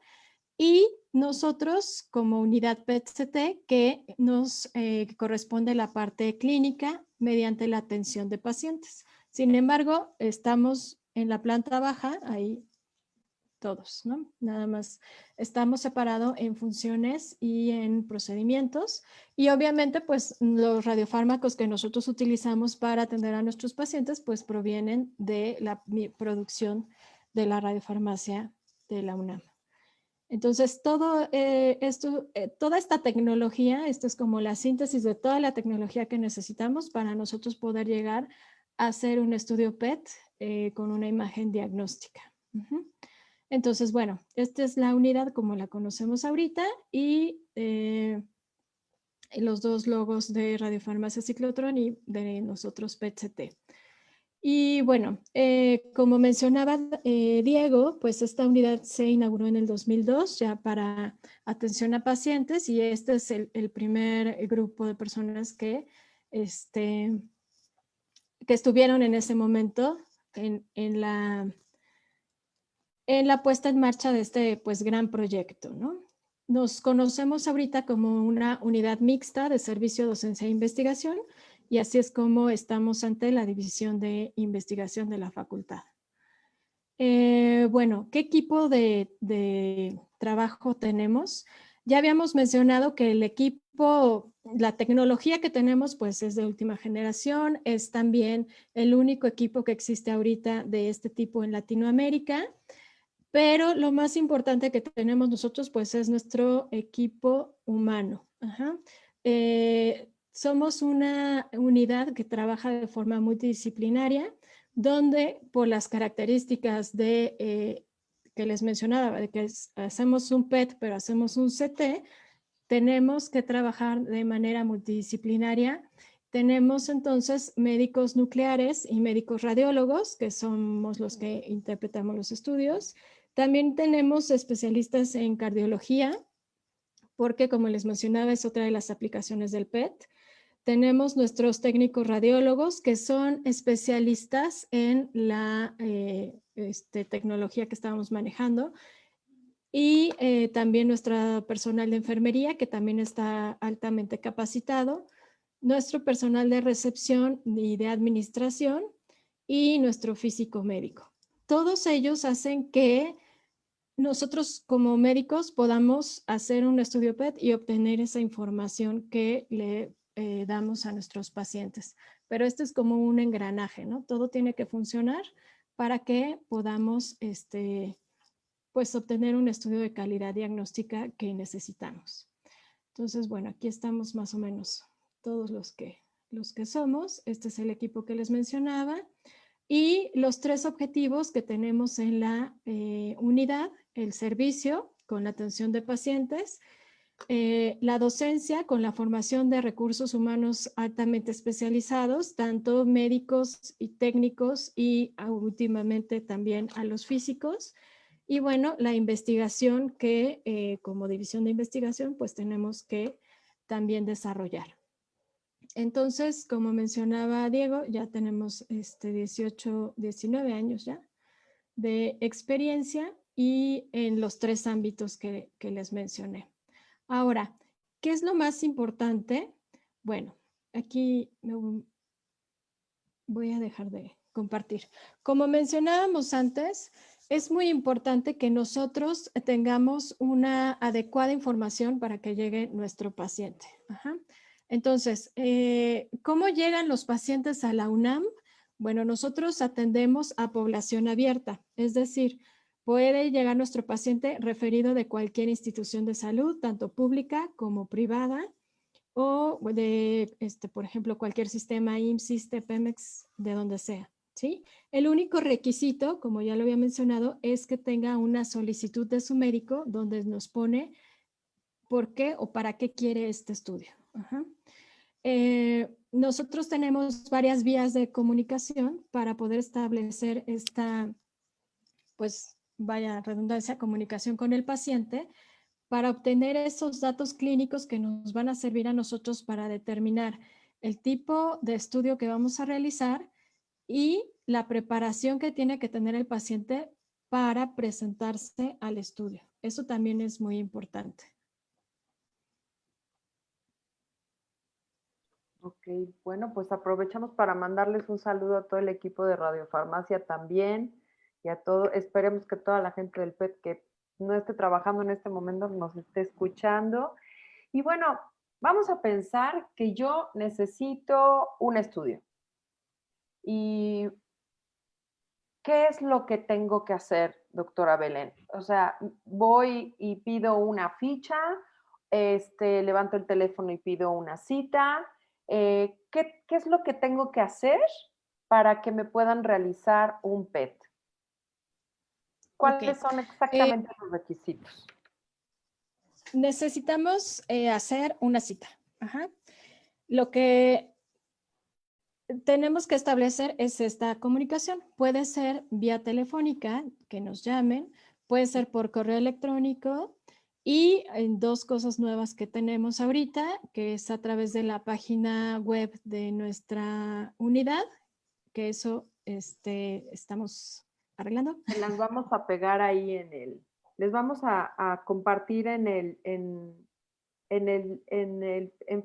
y nosotros como unidad PET-CT que nos corresponde la parte clínica mediante la atención de pacientes. Sin embargo, estamos en la planta baja, ahí todos, ¿no? Nada más estamos separados en funciones y en procedimientos y obviamente pues los radiofármacos que nosotros utilizamos para atender a nuestros pacientes pues provienen de la producción de la radiofarmacia de la UNAM. Entonces, toda esta tecnología, esto es como la síntesis de toda la tecnología que necesitamos para nosotros poder llegar a hacer un estudio PET con una imagen diagnóstica. Entonces, bueno, esta es la unidad como la conocemos ahorita y los 2 logos de Radiofarmacia Ciclotrón y de nosotros PET-CT. Y bueno, como mencionaba Diego, pues esta unidad se inauguró en el 2002 ya para atención a pacientes y este es el primer grupo de personas que estuvieron en ese momento en la puesta en marcha de este pues gran proyecto, ¿no? Nos conocemos ahorita como una unidad mixta de servicio, docencia e investigación y así es como estamos ante la división de investigación de la facultad. Bueno, ¿qué equipo de trabajo tenemos? Ya habíamos mencionado que el equipo, la tecnología que tenemos pues es de última generación, es también el único equipo que existe ahorita de este tipo en Latinoamérica. Pero lo más importante que tenemos nosotros, pues, es nuestro equipo humano. Somos una unidad que trabaja de forma multidisciplinaria, donde por las características de que les mencionaba, de que hacemos un PET, pero hacemos un CT, tenemos que trabajar de manera multidisciplinaria. Tenemos entonces médicos nucleares y médicos radiólogos, que somos los que interpretamos los estudios. También tenemos especialistas en cardiología, porque como les mencionaba es otra de las aplicaciones del PET. Tenemos nuestros técnicos radiólogos que son especialistas en la tecnología que estábamos manejando y también nuestro personal de enfermería que también está altamente capacitado, nuestro personal de recepción y de administración y nuestro físico médico. Todos ellos hacen que nosotros como médicos podamos hacer un estudio PET y obtener esa información que le damos a nuestros pacientes. Pero esto es como un engranaje, ¿no? Todo tiene que funcionar para que podamos pues, obtener un estudio de calidad diagnóstica que necesitamos. Entonces, bueno, aquí estamos más o menos todos los que somos. Este es el equipo que les mencionaba. Y los 3 objetivos que tenemos en la unidad, el servicio con la atención de pacientes, la docencia con la formación de recursos humanos altamente especializados, tanto médicos y técnicos y últimamente también a los físicos. Y bueno, la investigación que como división de investigación pues tenemos que también desarrollar. Entonces, como mencionaba Diego, ya tenemos 18, 19 años ya de experiencia y en los 3 ámbitos que les mencioné. Ahora, ¿qué es lo más importante? Bueno, aquí voy a dejar de compartir. Como mencionábamos antes, es muy importante que nosotros tengamos una adecuada información para que llegue nuestro paciente. Entonces, ¿cómo llegan los pacientes a la UNAM? Bueno, nosotros atendemos a población abierta, es decir, puede llegar nuestro paciente referido de cualquier institución de salud, tanto pública como privada, o de, por ejemplo, cualquier sistema IMSS, ISSSTE, Pemex, de donde sea, ¿sí? El único requisito, como ya lo había mencionado, es que tenga una solicitud de su médico donde nos pone por qué o para qué quiere este estudio. Nosotros tenemos varias vías de comunicación para poder establecer esta, pues, vaya redundancia, comunicación con el paciente para obtener esos datos clínicos que nos van a servir a nosotros para determinar el tipo de estudio que vamos a realizar y la preparación que tiene que tener el paciente para presentarse al estudio. Eso también es muy importante.
Ok, bueno, pues aprovechamos para mandarles un saludo a todo el equipo de Radiofarmacia también y a todo, esperemos que toda la gente del PET que no esté trabajando en este momento nos esté escuchando. Y bueno, vamos a pensar que yo necesito un estudio. ¿Y qué es lo que tengo que hacer, doctora Belén? O sea, voy y pido una ficha, levanto el teléfono y pido una cita. ¿Qué es lo que tengo que hacer para que me puedan realizar un PET?
Ok.
¿Cuáles son exactamente los requisitos?
Necesitamos hacer una cita. Ajá. Lo que tenemos que establecer es esta comunicación. Puede ser vía telefónica, que nos llamen, puede ser por correo electrónico y en dos cosas nuevas que tenemos ahorita, que es a través de la página web de nuestra unidad, que eso estamos arreglando.
Las vamos a pegar ahí les vamos a compartir en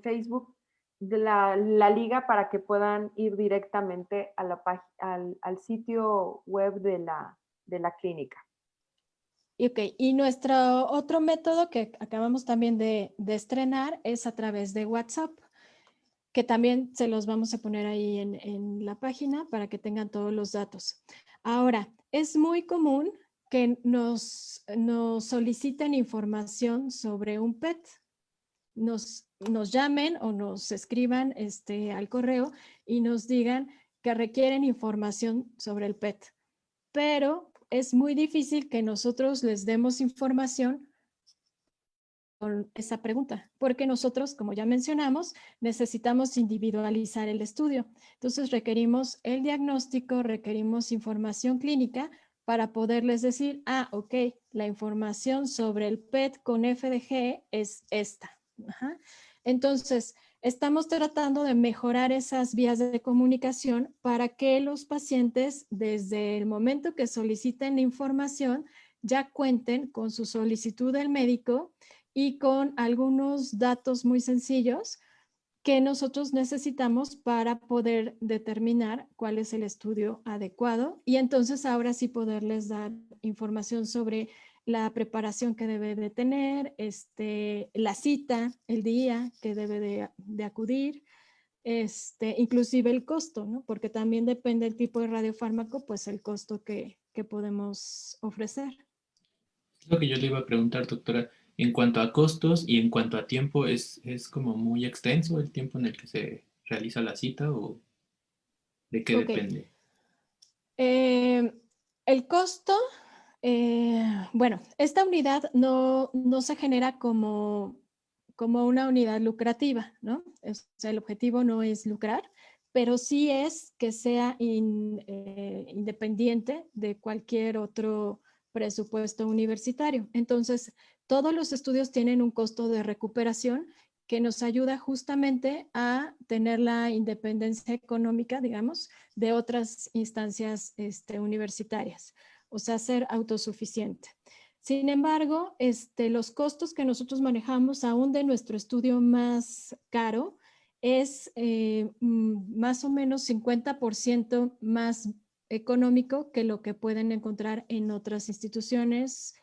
Facebook de la liga para que puedan ir directamente a al sitio web de la clínica.
Y nuestro otro método que acabamos también de estrenar es a través de WhatsApp, que también se los vamos a poner ahí en la página para que tengan todos los datos. Ahora, es muy común que nos soliciten información sobre un PET. Nos llamen o nos escriban al correo y nos digan que requieren información sobre el PET. Pero es muy difícil que nosotros les demos información con esa pregunta, porque nosotros, como ya mencionamos, necesitamos individualizar el estudio. Entonces requerimos el diagnóstico, requerimos información clínica para poderles decir, ok, la información sobre el PET con FDG es esta. Ajá. Entonces, estamos tratando de mejorar esas vías de comunicación para que los pacientes, desde el momento que soliciten la información, ya cuenten con su solicitud del médico y con algunos datos muy sencillos que nosotros necesitamos para poder determinar cuál es el estudio adecuado y entonces ahora sí poderles dar información sobre la preparación que debe de tener, la cita, el día que debe de acudir, inclusive el costo, ¿no? Porque también depende del tipo de radiofármaco, pues el costo que podemos ofrecer.
Lo que yo le iba a preguntar, doctora, en cuanto a costos y en cuanto a tiempo, ¿es como muy extenso el tiempo en el que se realiza la cita o de qué
Ok.
depende?
El costo, bueno, esta unidad no se genera como una unidad lucrativa, ¿no? O sea, el objetivo no es lucrar, pero sí es que sea independiente de cualquier otro presupuesto universitario. Entonces, todos los estudios tienen un costo de recuperación que nos ayuda justamente a tener la independencia económica, digamos, de otras instancias universitarias, o sea, ser autosuficiente. Sin embargo, los costos que nosotros manejamos, aún de nuestro estudio más caro, es más o menos 50% más económico que lo que pueden encontrar en otras instituciones,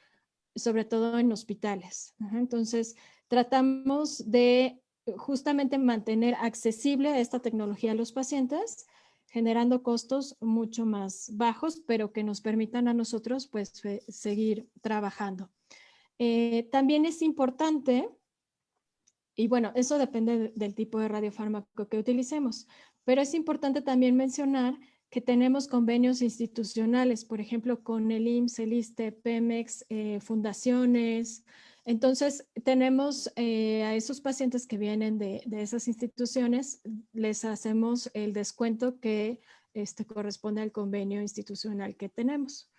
sobre todo en hospitales. Entonces, tratamos de justamente mantener accesible esta tecnología a los pacientes, generando costos mucho más bajos, pero que nos permitan a nosotros pues seguir trabajando. También es importante, y bueno, eso depende del tipo de radiofármaco que utilicemos, pero es importante también mencionar que tenemos convenios institucionales, por ejemplo, con el IMSS, el ISSSTE, Pemex, fundaciones. Entonces, tenemos a esos pacientes que vienen de esas instituciones, les hacemos el descuento que corresponde al convenio institucional que tenemos.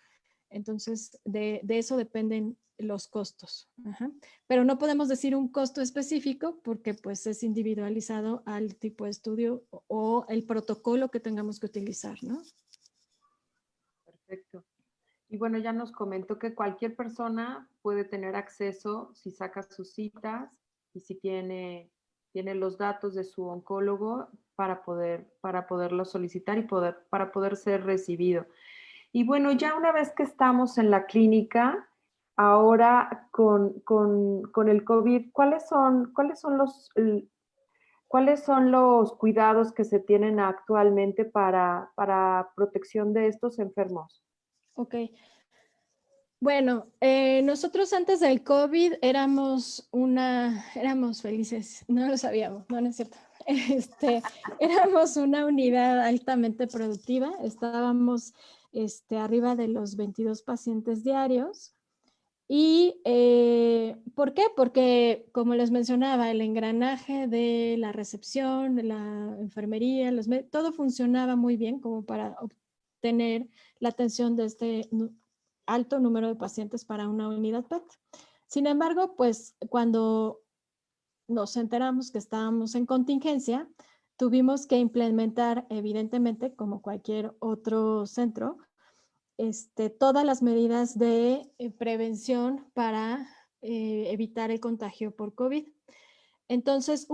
Entonces, de eso dependen los costos. Ajá. Pero no podemos decir un costo específico porque pues es individualizado al tipo de estudio o el protocolo que tengamos que utilizar, ¿no?
Perfecto. Y bueno, ya nos comentó que cualquier persona puede tener acceso si saca sus citas y si tiene los datos de su oncólogo para poderlo solicitar y para poder ser recibido. Y bueno, ya una vez que estamos en la clínica, ahora con el COVID, ¿cuáles son los cuidados que se tienen actualmente para protección de estos enfermos?
Ok. Bueno, nosotros antes del COVID éramos felices, no lo sabíamos, no es cierto. Éramos una unidad altamente productiva, estábamos arriba de los 22 pacientes diarios. ¿Y por qué? Porque, como les mencionaba, el engranaje de la recepción, de la enfermería, todo funcionaba muy bien como para obtener la atención de este alto número de pacientes para una unidad PET. Sin embargo, pues cuando nos enteramos que estábamos en contingencia, tuvimos que implementar, evidentemente, como cualquier otro centro, todas las medidas de prevención para evitar el contagio por COVID. Entonces,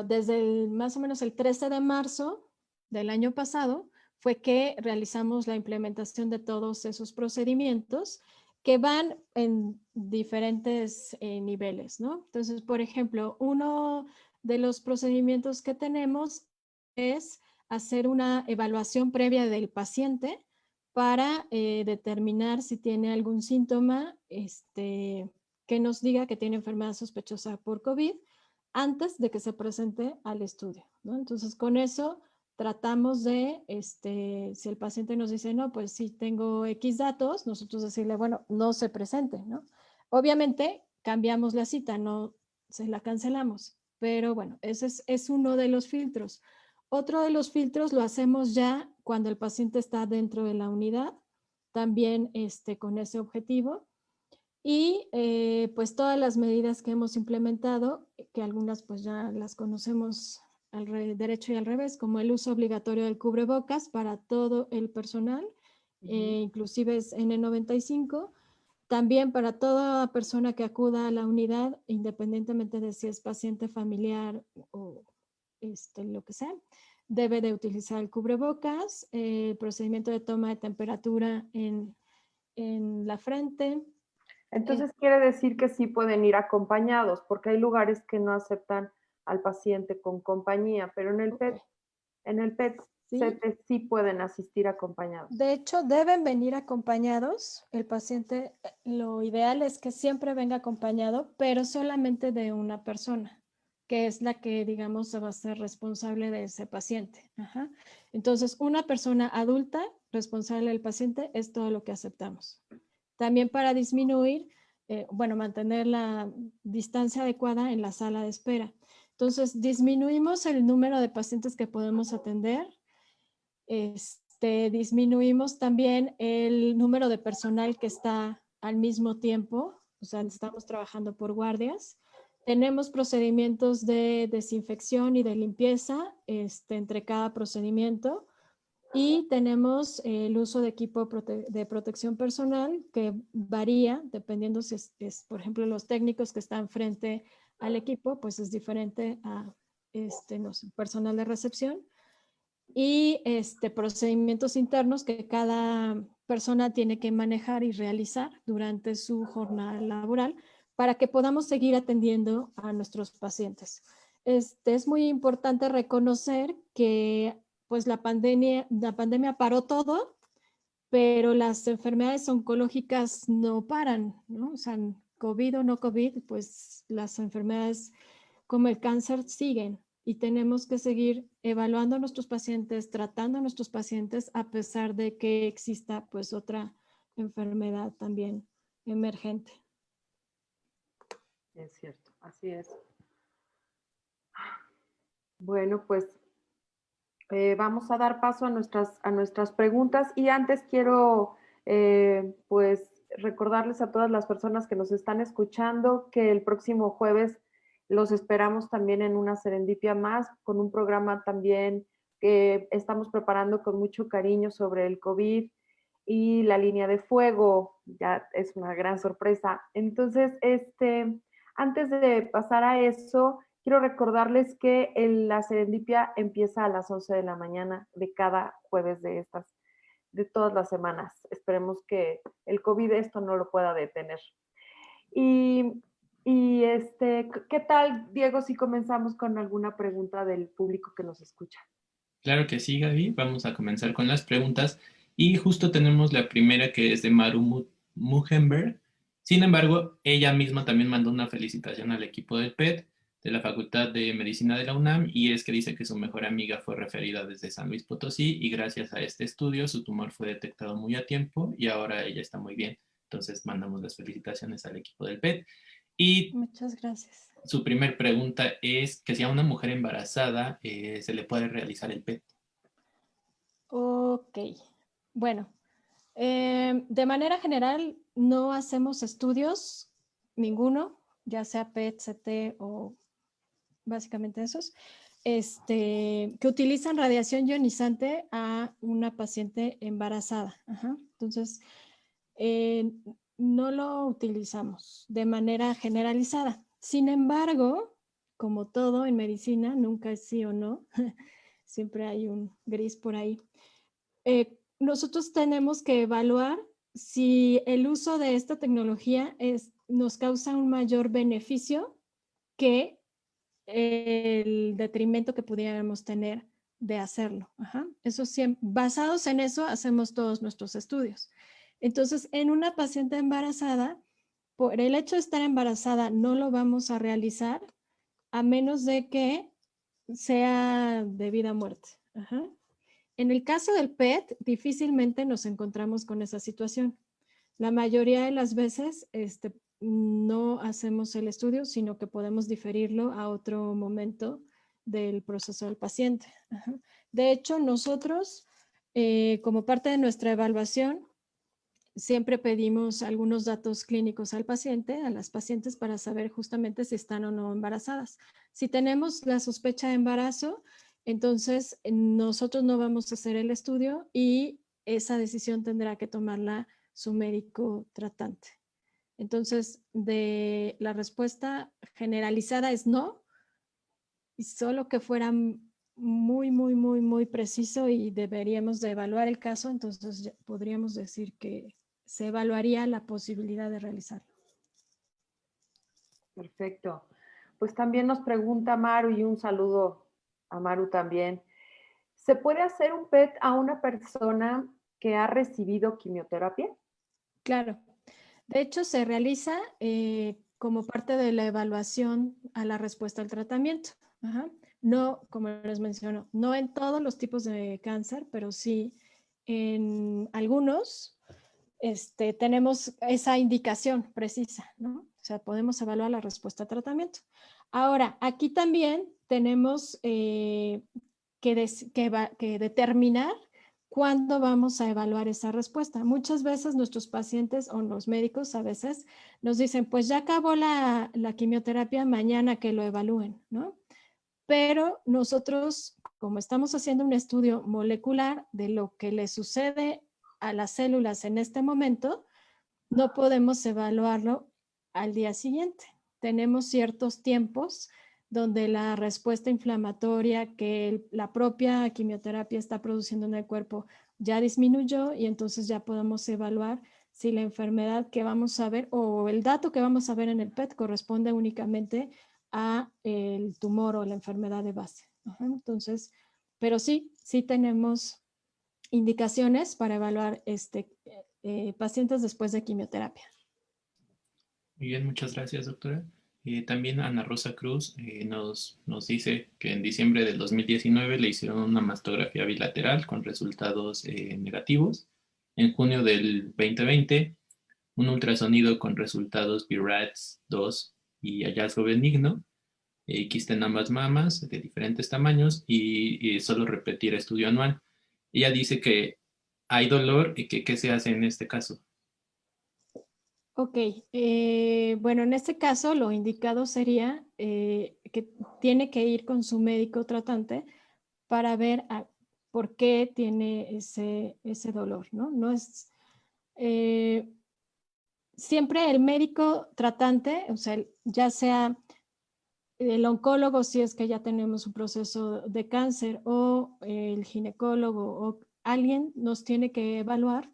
desde más o menos el 13 de marzo del año pasado fue que realizamos la implementación de todos esos procedimientos que van en diferentes niveles, ¿no? Entonces, por ejemplo, uno de los procedimientos que tenemos es hacer una evaluación previa del paciente para determinar si tiene algún síntoma que nos diga que tiene enfermedad sospechosa por COVID antes de que se presente al estudio, ¿no? Entonces, con eso tratamos de, si el paciente nos dice, no, pues sí tengo X datos, nosotros decirle, bueno, no se presente, ¿no? Obviamente, cambiamos la cita, no se la cancelamos, pero bueno, ese es uno de los filtros. Otro de los filtros lo hacemos ya cuando el paciente está dentro de la unidad, también con ese objetivo. Y pues todas las medidas que hemos implementado, que algunas pues ya las conocemos al derecho y al revés, como el uso obligatorio del cubrebocas para todo el personal, inclusive es N95, también para toda persona que acuda a la unidad, independientemente de si es paciente familiar o lo que sea, debe de utilizar el cubrebocas, el procedimiento de toma de temperatura en la frente.
Entonces quiere decir que sí pueden ir acompañados, porque hay lugares que no aceptan al paciente con compañía, pero en el PET-CT sí pueden asistir acompañados.
De hecho, deben venir acompañados. El paciente, lo ideal es que siempre venga acompañado, pero solamente de una persona, que es la que, digamos, va a ser responsable de ese paciente. Ajá. Entonces, una persona adulta responsable del paciente es todo lo que aceptamos. También para disminuir, mantener la distancia adecuada en la sala de espera. Entonces, disminuimos el número de pacientes que podemos atender. Disminuimos también el número de personal que está al mismo tiempo, o sea, estamos trabajando por guardias. Tenemos procedimientos de desinfección y de limpieza entre cada procedimiento. Y tenemos el uso de equipo de protección personal que varía dependiendo si es, por ejemplo, los técnicos que están frente al equipo, pues es diferente a personal de recepción. Y procedimientos internos que cada persona tiene que manejar y realizar durante su jornada laboral para que podamos seguir atendiendo a nuestros pacientes. Es muy importante reconocer que pues la pandemia paró todo, pero las enfermedades oncológicas no paran, ¿no? O sea, COVID o no COVID, pues las enfermedades como el cáncer siguen y tenemos que seguir evaluando a nuestros pacientes, tratando a nuestros pacientes a pesar de que exista pues otra enfermedad también emergente.
Es cierto, así es. Bueno, pues Vamos a dar paso a nuestras preguntas y antes quiero pues recordarles a todas las personas que nos están escuchando que el próximo jueves los esperamos también en una Serendipia más con un programa también que estamos preparando con mucho cariño sobre el COVID y la línea de fuego. Ya es una gran sorpresa. Entonces, antes de pasar a eso, quiero recordarles que la serendipia empieza a las 11 de la mañana de cada jueves de todas las semanas. Esperemos que el COVID esto no lo pueda detener. Y, ¿qué tal, Diego, si comenzamos con alguna pregunta del público que nos escucha?
Claro que sí, Gaby. Vamos a comenzar con las preguntas. Y justo tenemos la primera que es de Maru Mugenberg. Sin embargo, ella misma también mandó una felicitación al equipo del PET de la Facultad de Medicina de la UNAM y es que dice que su mejor amiga fue referida desde San Luis Potosí y gracias a este estudio su tumor fue detectado muy a tiempo y ahora ella está muy bien. Entonces mandamos las felicitaciones al equipo del PET. Y
Muchas gracias.
su primer pregunta es que si a una mujer embarazada se le puede realizar el PET.
Ok, bueno, de manera general no hacemos estudios, ninguno, ya sea PET, CT o básicamente esos, que utilizan radiación ionizante a una paciente embarazada. Ajá. Entonces, no lo utilizamos de manera generalizada. Sin embargo, como todo en medicina, nunca es sí o no, siempre hay un gris por ahí. Nosotros tenemos que evaluar si el uso de esta tecnología nos causa un mayor beneficio que el detrimento que pudiéramos tener de hacerlo. Ajá. Eso siempre, basados en eso hacemos todos nuestros estudios. Entonces, en una paciente embarazada, por el hecho de estar embarazada, no lo vamos a realizar a menos de que sea de vida a muerte. Ajá. En el caso del PET, difícilmente nos encontramos con esa situación. La mayoría de las veces no hacemos el estudio, sino que podemos diferirlo a otro momento del proceso del paciente. Ajá. De hecho, nosotros, como parte de nuestra evaluación, siempre pedimos algunos datos clínicos al paciente, a las pacientes, para saber justamente si están o no embarazadas. Si tenemos la sospecha de embarazo, entonces nosotros no vamos a hacer el estudio y esa decisión tendrá que tomarla su médico tratante. Entonces, la respuesta generalizada es no, y solo que fuera muy, muy, muy, muy preciso y deberíamos de evaluar el caso, entonces podríamos decir que se evaluaría la posibilidad de realizarlo.
Perfecto. Pues también nos pregunta Maru y un saludo a Maru también. ¿Se puede hacer un PET a una persona que ha recibido quimioterapia?
Claro. De hecho, se realiza como parte de la evaluación a la respuesta al tratamiento. Ajá. No, como les menciono, no en todos los tipos de cáncer, pero sí en algunos tenemos esa indicación precisa, ¿no? O sea, podemos evaluar la respuesta al tratamiento. Ahora, aquí también tenemos que determinar cuándo vamos a evaluar esa respuesta. Muchas veces nuestros pacientes o los médicos a veces nos dicen, pues ya acabó la quimioterapia, mañana que lo evalúen, ¿no? Pero nosotros, como estamos haciendo un estudio molecular de lo que le sucede a las células en este momento, no podemos evaluarlo al día siguiente. Tenemos ciertos tiempos donde la respuesta inflamatoria que la propia quimioterapia está produciendo en el cuerpo ya disminuyó y entonces ya podemos evaluar si la enfermedad que vamos a ver o el dato que vamos a ver en el PET corresponde únicamente a el tumor o la enfermedad de base. Entonces, pero sí tenemos indicaciones para evaluar pacientes después de quimioterapia.
Muy bien, muchas gracias, doctora. También Ana Rosa Cruz nos dice que en diciembre del 2019 le hicieron una mastografía bilateral con resultados negativos. En junio del 2020, un ultrasonido con resultados BRADS 2 y hallazgo benigno. quiste en ambas mamas de diferentes tamaños y solo repetir estudio anual. Ella dice que hay dolor y que qué se hace en este caso.
Ok, bueno, en este caso lo indicado sería que tiene que ir con su médico tratante para ver por qué tiene ese dolor, ¿no? No es, siempre el médico tratante, o sea, ya sea el oncólogo si es que ya tenemos un proceso de cáncer o el ginecólogo o alguien nos tiene que evaluar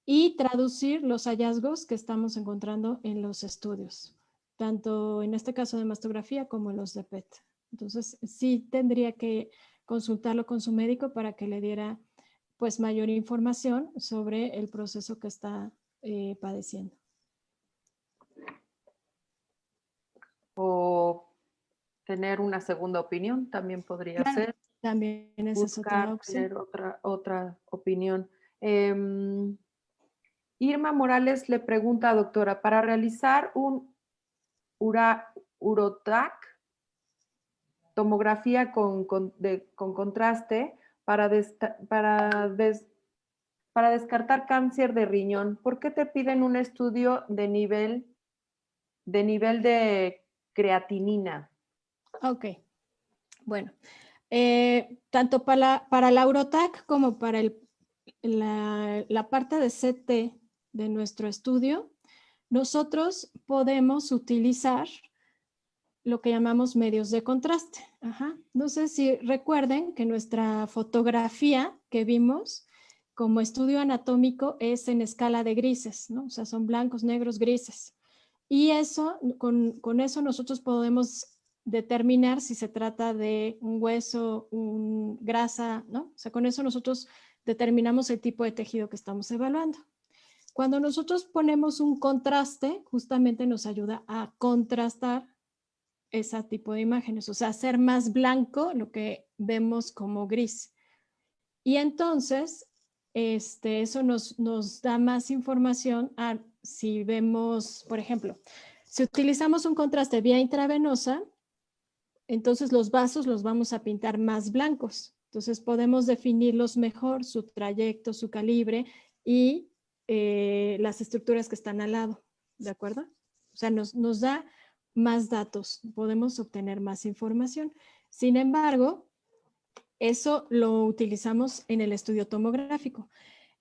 y traducir los hallazgos que estamos encontrando en los estudios, tanto en este caso de mastografía como en los de PET. Entonces, sí tendría que consultarlo con su médico para que le diera pues mayor información sobre el proceso que está padeciendo.
O tener una segunda opinión también podría
Claro,
ser.
también esa es otra
Buscar
opción.
tener otra opinión. Irma Morales le pregunta, doctora, para realizar un urotac, tomografía con contraste para descartar cáncer de riñón, ¿por qué te piden un estudio de nivel de creatinina?
Ok, bueno, tanto para la Eurotac como para la parte de CT de nuestro estudio, nosotros podemos utilizar lo que llamamos medios de contraste. Ajá. No sé si recuerden que nuestra fotografía que vimos como estudio anatómico es en escala de grises, ¿no? O sea, son blancos, negros, grises. Y eso, con eso nosotros podemos determinar si se trata de un hueso, grasa, ¿no? O sea, con eso nosotros determinamos el tipo de tejido que estamos evaluando. Cuando nosotros ponemos un contraste, justamente nos ayuda a contrastar ese tipo de imágenes, o sea, hacer más blanco lo que vemos como gris. Y entonces, eso nos da más información a si vemos, por ejemplo, si utilizamos un contraste vía intravenosa, entonces los vasos los vamos a pintar más blancos. Entonces podemos definirlos mejor, su trayecto, su calibre y las estructuras que están al lado, ¿de acuerdo? O sea, nos da más datos, podemos obtener más información. Sin embargo, eso lo utilizamos en el estudio tomográfico.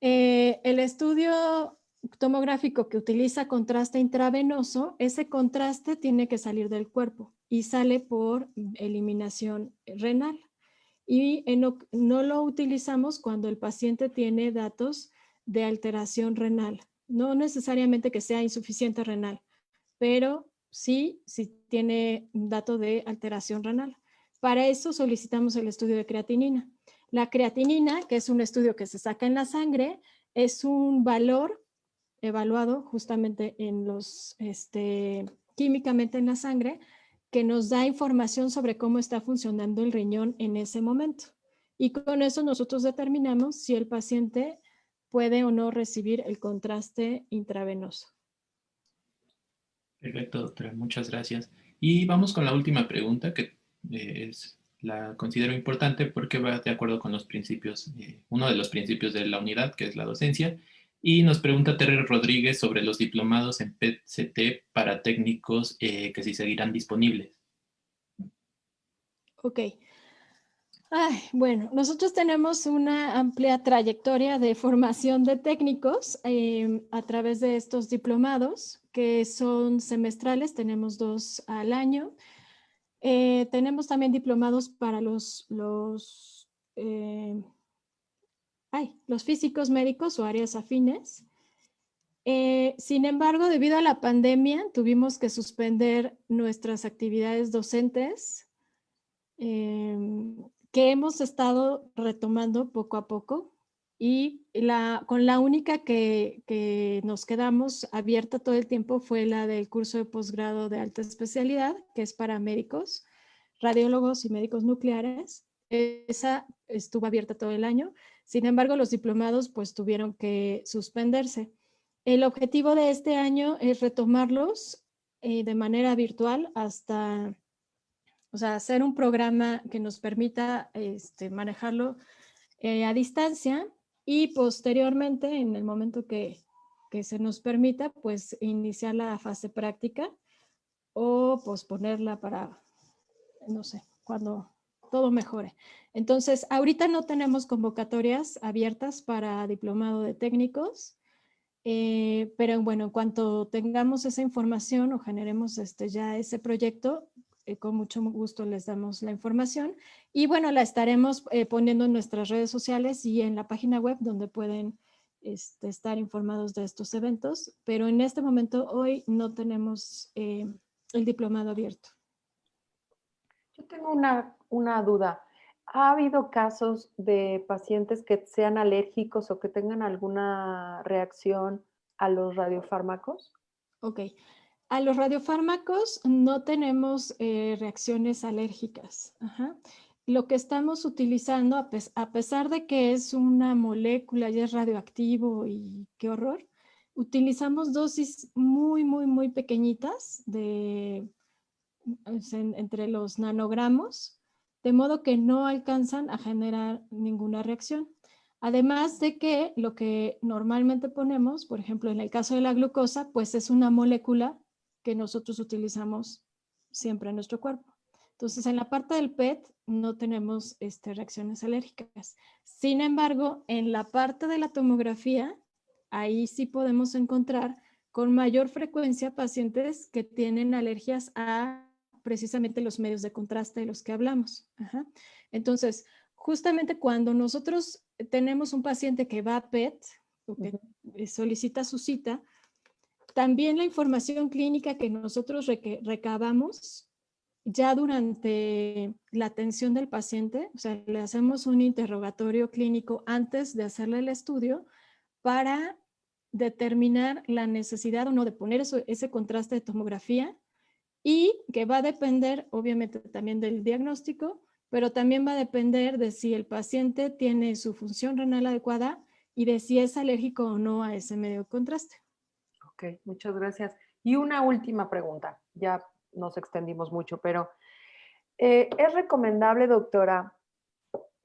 El estudio tomográfico que utiliza contraste intravenoso, ese contraste tiene que salir del cuerpo y sale por eliminación renal. Y no lo utilizamos cuando el paciente tiene datos de alteración renal. No necesariamente que sea insuficiente renal, pero sí tiene un dato de alteración renal. Para eso solicitamos el estudio de creatinina. La creatinina, que es un estudio que se saca en la sangre, es un valor evaluado justamente en químicamente en la sangre, que nos da información sobre cómo está funcionando el riñón en ese momento. Y con eso nosotros determinamos si el paciente puede o no recibir el contraste intravenoso.
Perfecto, doctora, muchas gracias. Y vamos con la última pregunta, que la considero importante porque va de acuerdo con los principios, uno de los principios de la unidad, que es la docencia. Y nos pregunta Terry Rodríguez sobre los diplomados en PET-CT para técnicos que sí seguirán disponibles.
Ok. Ay, bueno, nosotros tenemos una amplia trayectoria de formación de técnicos a través de estos diplomados, que son semestrales, tenemos 2 al año. Tenemos también diplomados para los físicos médicos o áreas afines. Sin embargo, debido a la pandemia, tuvimos que suspender nuestras actividades docentes que hemos estado retomando poco a poco y con la única que nos quedamos abierta todo el tiempo fue la del curso de posgrado de alta especialidad, que es para médicos, radiólogos y médicos nucleares. Esa estuvo abierta todo el año. Sin embargo, los diplomados pues tuvieron que suspenderse. El objetivo de este año es retomarlos de manera virtual hasta O sea, hacer un programa que nos permita manejarlo a distancia y posteriormente, en el momento que se nos permita, pues iniciar la fase práctica o posponerla para, no sé, cuando todo mejore. Entonces, ahorita no tenemos convocatorias abiertas para diplomado de técnicos, pero bueno, en cuanto tengamos esa información o generemos ya ese proyecto, con mucho gusto les damos la información y bueno, la estaremos poniendo en nuestras redes sociales y en la página web donde pueden estar informados de estos eventos, pero en este momento hoy no tenemos el diplomado abierto.
Yo tengo una duda. ¿Ha habido casos de pacientes que sean alérgicos o que tengan alguna reacción a los radiofármacos?
Ok. A los radiofármacos no tenemos reacciones alérgicas. Ajá. Lo que estamos utilizando, a pesar de que es una molécula y es radioactivo y qué horror, utilizamos dosis muy, muy, muy pequeñitas entre los nanogramos, de modo que no alcanzan a generar ninguna reacción. Además de que lo que normalmente ponemos, por ejemplo, en el caso de la glucosa, pues es una molécula que nosotros utilizamos siempre en nuestro cuerpo. Entonces, en la parte del PET no tenemos reacciones alérgicas. Sin embargo, en la parte de la tomografía, ahí sí podemos encontrar con mayor frecuencia pacientes que tienen alergias a precisamente los medios de contraste de los que hablamos. Ajá. Entonces, justamente cuando nosotros tenemos un paciente que va a PET o que solicita su cita, también la información clínica que nosotros recabamos ya durante la atención del paciente, o sea, le hacemos un interrogatorio clínico antes de hacerle el estudio para determinar la necesidad o no de poner ese contraste de tomografía y que va a depender obviamente también del diagnóstico, pero también va a depender de si el paciente tiene su función renal adecuada y de si es alérgico o no a ese medio de contraste.
Ok, muchas gracias. Y una última pregunta, ya nos extendimos mucho, pero ¿es recomendable, doctora,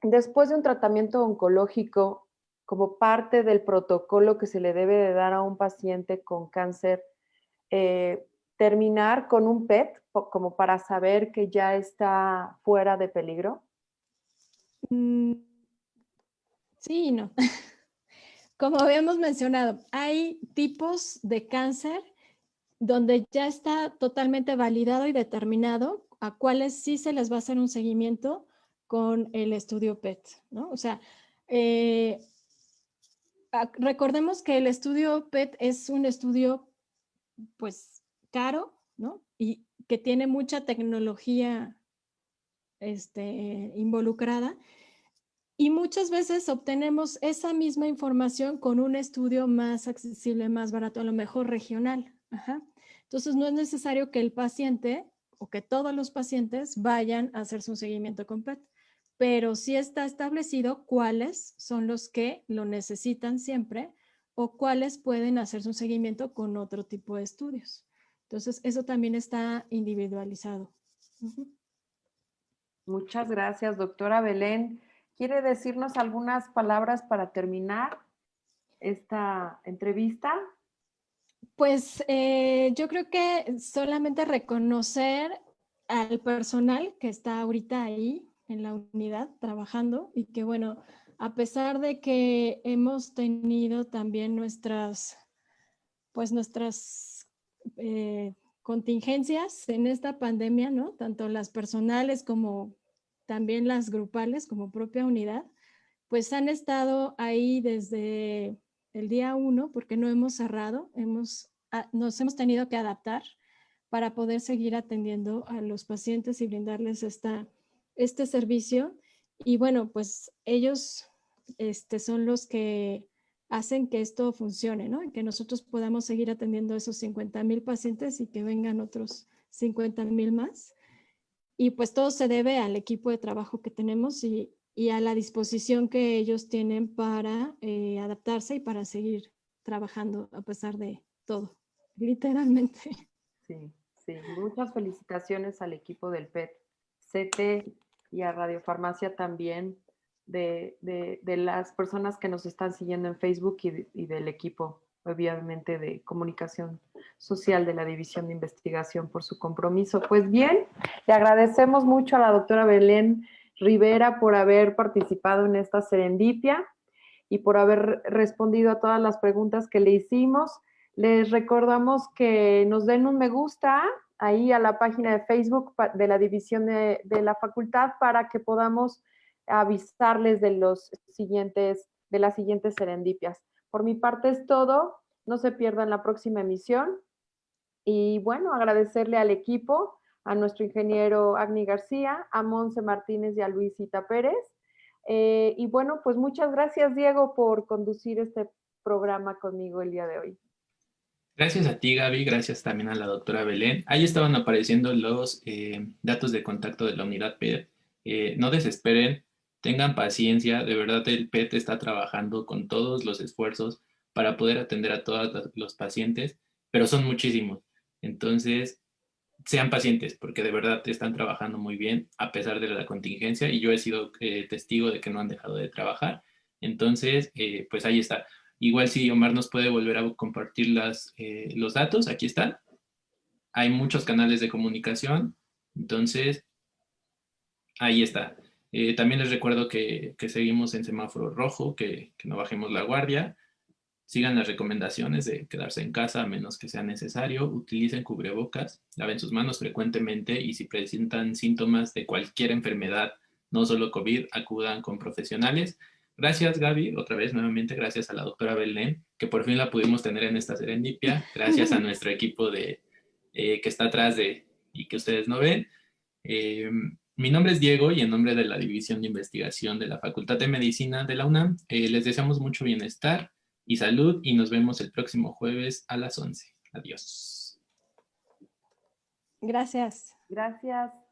después de un tratamiento oncológico, como parte del protocolo que se le debe de dar a un paciente con cáncer, terminar con un PET como para saber que ya está fuera de peligro?
Sí y no. Como habíamos mencionado, hay tipos de cáncer donde ya está totalmente validado y determinado a cuáles sí se les va a hacer un seguimiento con el estudio PET, ¿no? O sea, recordemos que el estudio PET es un estudio, pues, caro, ¿no? Y que tiene mucha tecnología involucrada. Y muchas veces obtenemos esa misma información con un estudio más accesible, más barato, a lo mejor regional. Ajá. Entonces, no es necesario que el paciente o que todos los pacientes vayan a hacerse un seguimiento con PET, pero sí está establecido cuáles son los que lo necesitan siempre o cuáles pueden hacerse un seguimiento con otro tipo de estudios. Entonces, eso también está individualizado.
Muchas gracias, doctora Belén. ¿Quiere decirnos algunas palabras para terminar esta entrevista?
Pues yo creo que solamente reconocer al personal que está ahorita ahí en la unidad trabajando y que bueno, a pesar de que hemos tenido también nuestras contingencias en esta pandemia, ¿no? Tanto las personales como también las grupales como propia unidad, pues han estado ahí desde el día 1 porque no hemos cerrado, nos hemos tenido que adaptar para poder seguir atendiendo a los pacientes y brindarles este servicio. Y bueno, pues ellos son los que hacen que esto funcione, ¿no? Y que nosotros podamos seguir atendiendo a esos 50,000 pacientes y que vengan otros 50,000 más. Y pues todo se debe al equipo de trabajo que tenemos y a la disposición que ellos tienen para adaptarse y para seguir trabajando a pesar de todo, literalmente.
Sí, sí. Muchas felicitaciones al equipo del PET. CT y a Radiofarmacia también, de las personas que nos están siguiendo en Facebook y del equipo, obviamente, de comunicación social de la División de Investigación por su compromiso. Pues bien, le agradecemos mucho a la doctora Belén Rivera por haber participado en esta serendipia y por haber respondido a todas las preguntas que le hicimos. Les recordamos que nos den un me gusta ahí a la página de Facebook de la División de la Facultad para que podamos avisarles de las siguientes serendipias. Por mi parte es todo. No se pierdan la próxima emisión. Y bueno, agradecerle al equipo, a nuestro ingeniero Agni García, a Monse Martínez y a Luisita Pérez. Y bueno, pues muchas gracias, Diego, por conducir este programa conmigo el día de hoy.
Gracias a ti, Gaby, gracias también a la doctora Belén. Ahí estaban apareciendo los datos de contacto de la unidad PET. No desesperen, tengan paciencia, de verdad el PET está trabajando con todos los esfuerzos para poder atender a todos los pacientes, pero son muchísimos. Entonces, sean pacientes, porque de verdad están trabajando muy bien a pesar de la contingencia y yo he sido testigo de que no han dejado de trabajar. Entonces, pues ahí está. Igual si Omar nos puede volver a compartir los datos, aquí están. Hay muchos canales de comunicación, entonces ahí está. También les recuerdo que seguimos en semáforo rojo, que no bajemos la guardia. Sigan las recomendaciones de quedarse en casa a menos que sea necesario. Utilicen cubrebocas, laven sus manos frecuentemente y si presentan síntomas de cualquier enfermedad, no solo COVID, acudan con profesionales. Gracias, Gaby. Otra vez, nuevamente, gracias a la doctora Belén, que por fin la pudimos tener en esta serendipia. Gracias a nuestro equipo que está atrás y que ustedes no ven. Mi nombre es Diego y en nombre de la División de Investigación de la Facultad de Medicina de la UNAM, les deseamos mucho bienestar y salud y nos vemos el próximo jueves a las 11. Adiós.
Gracias.
Gracias.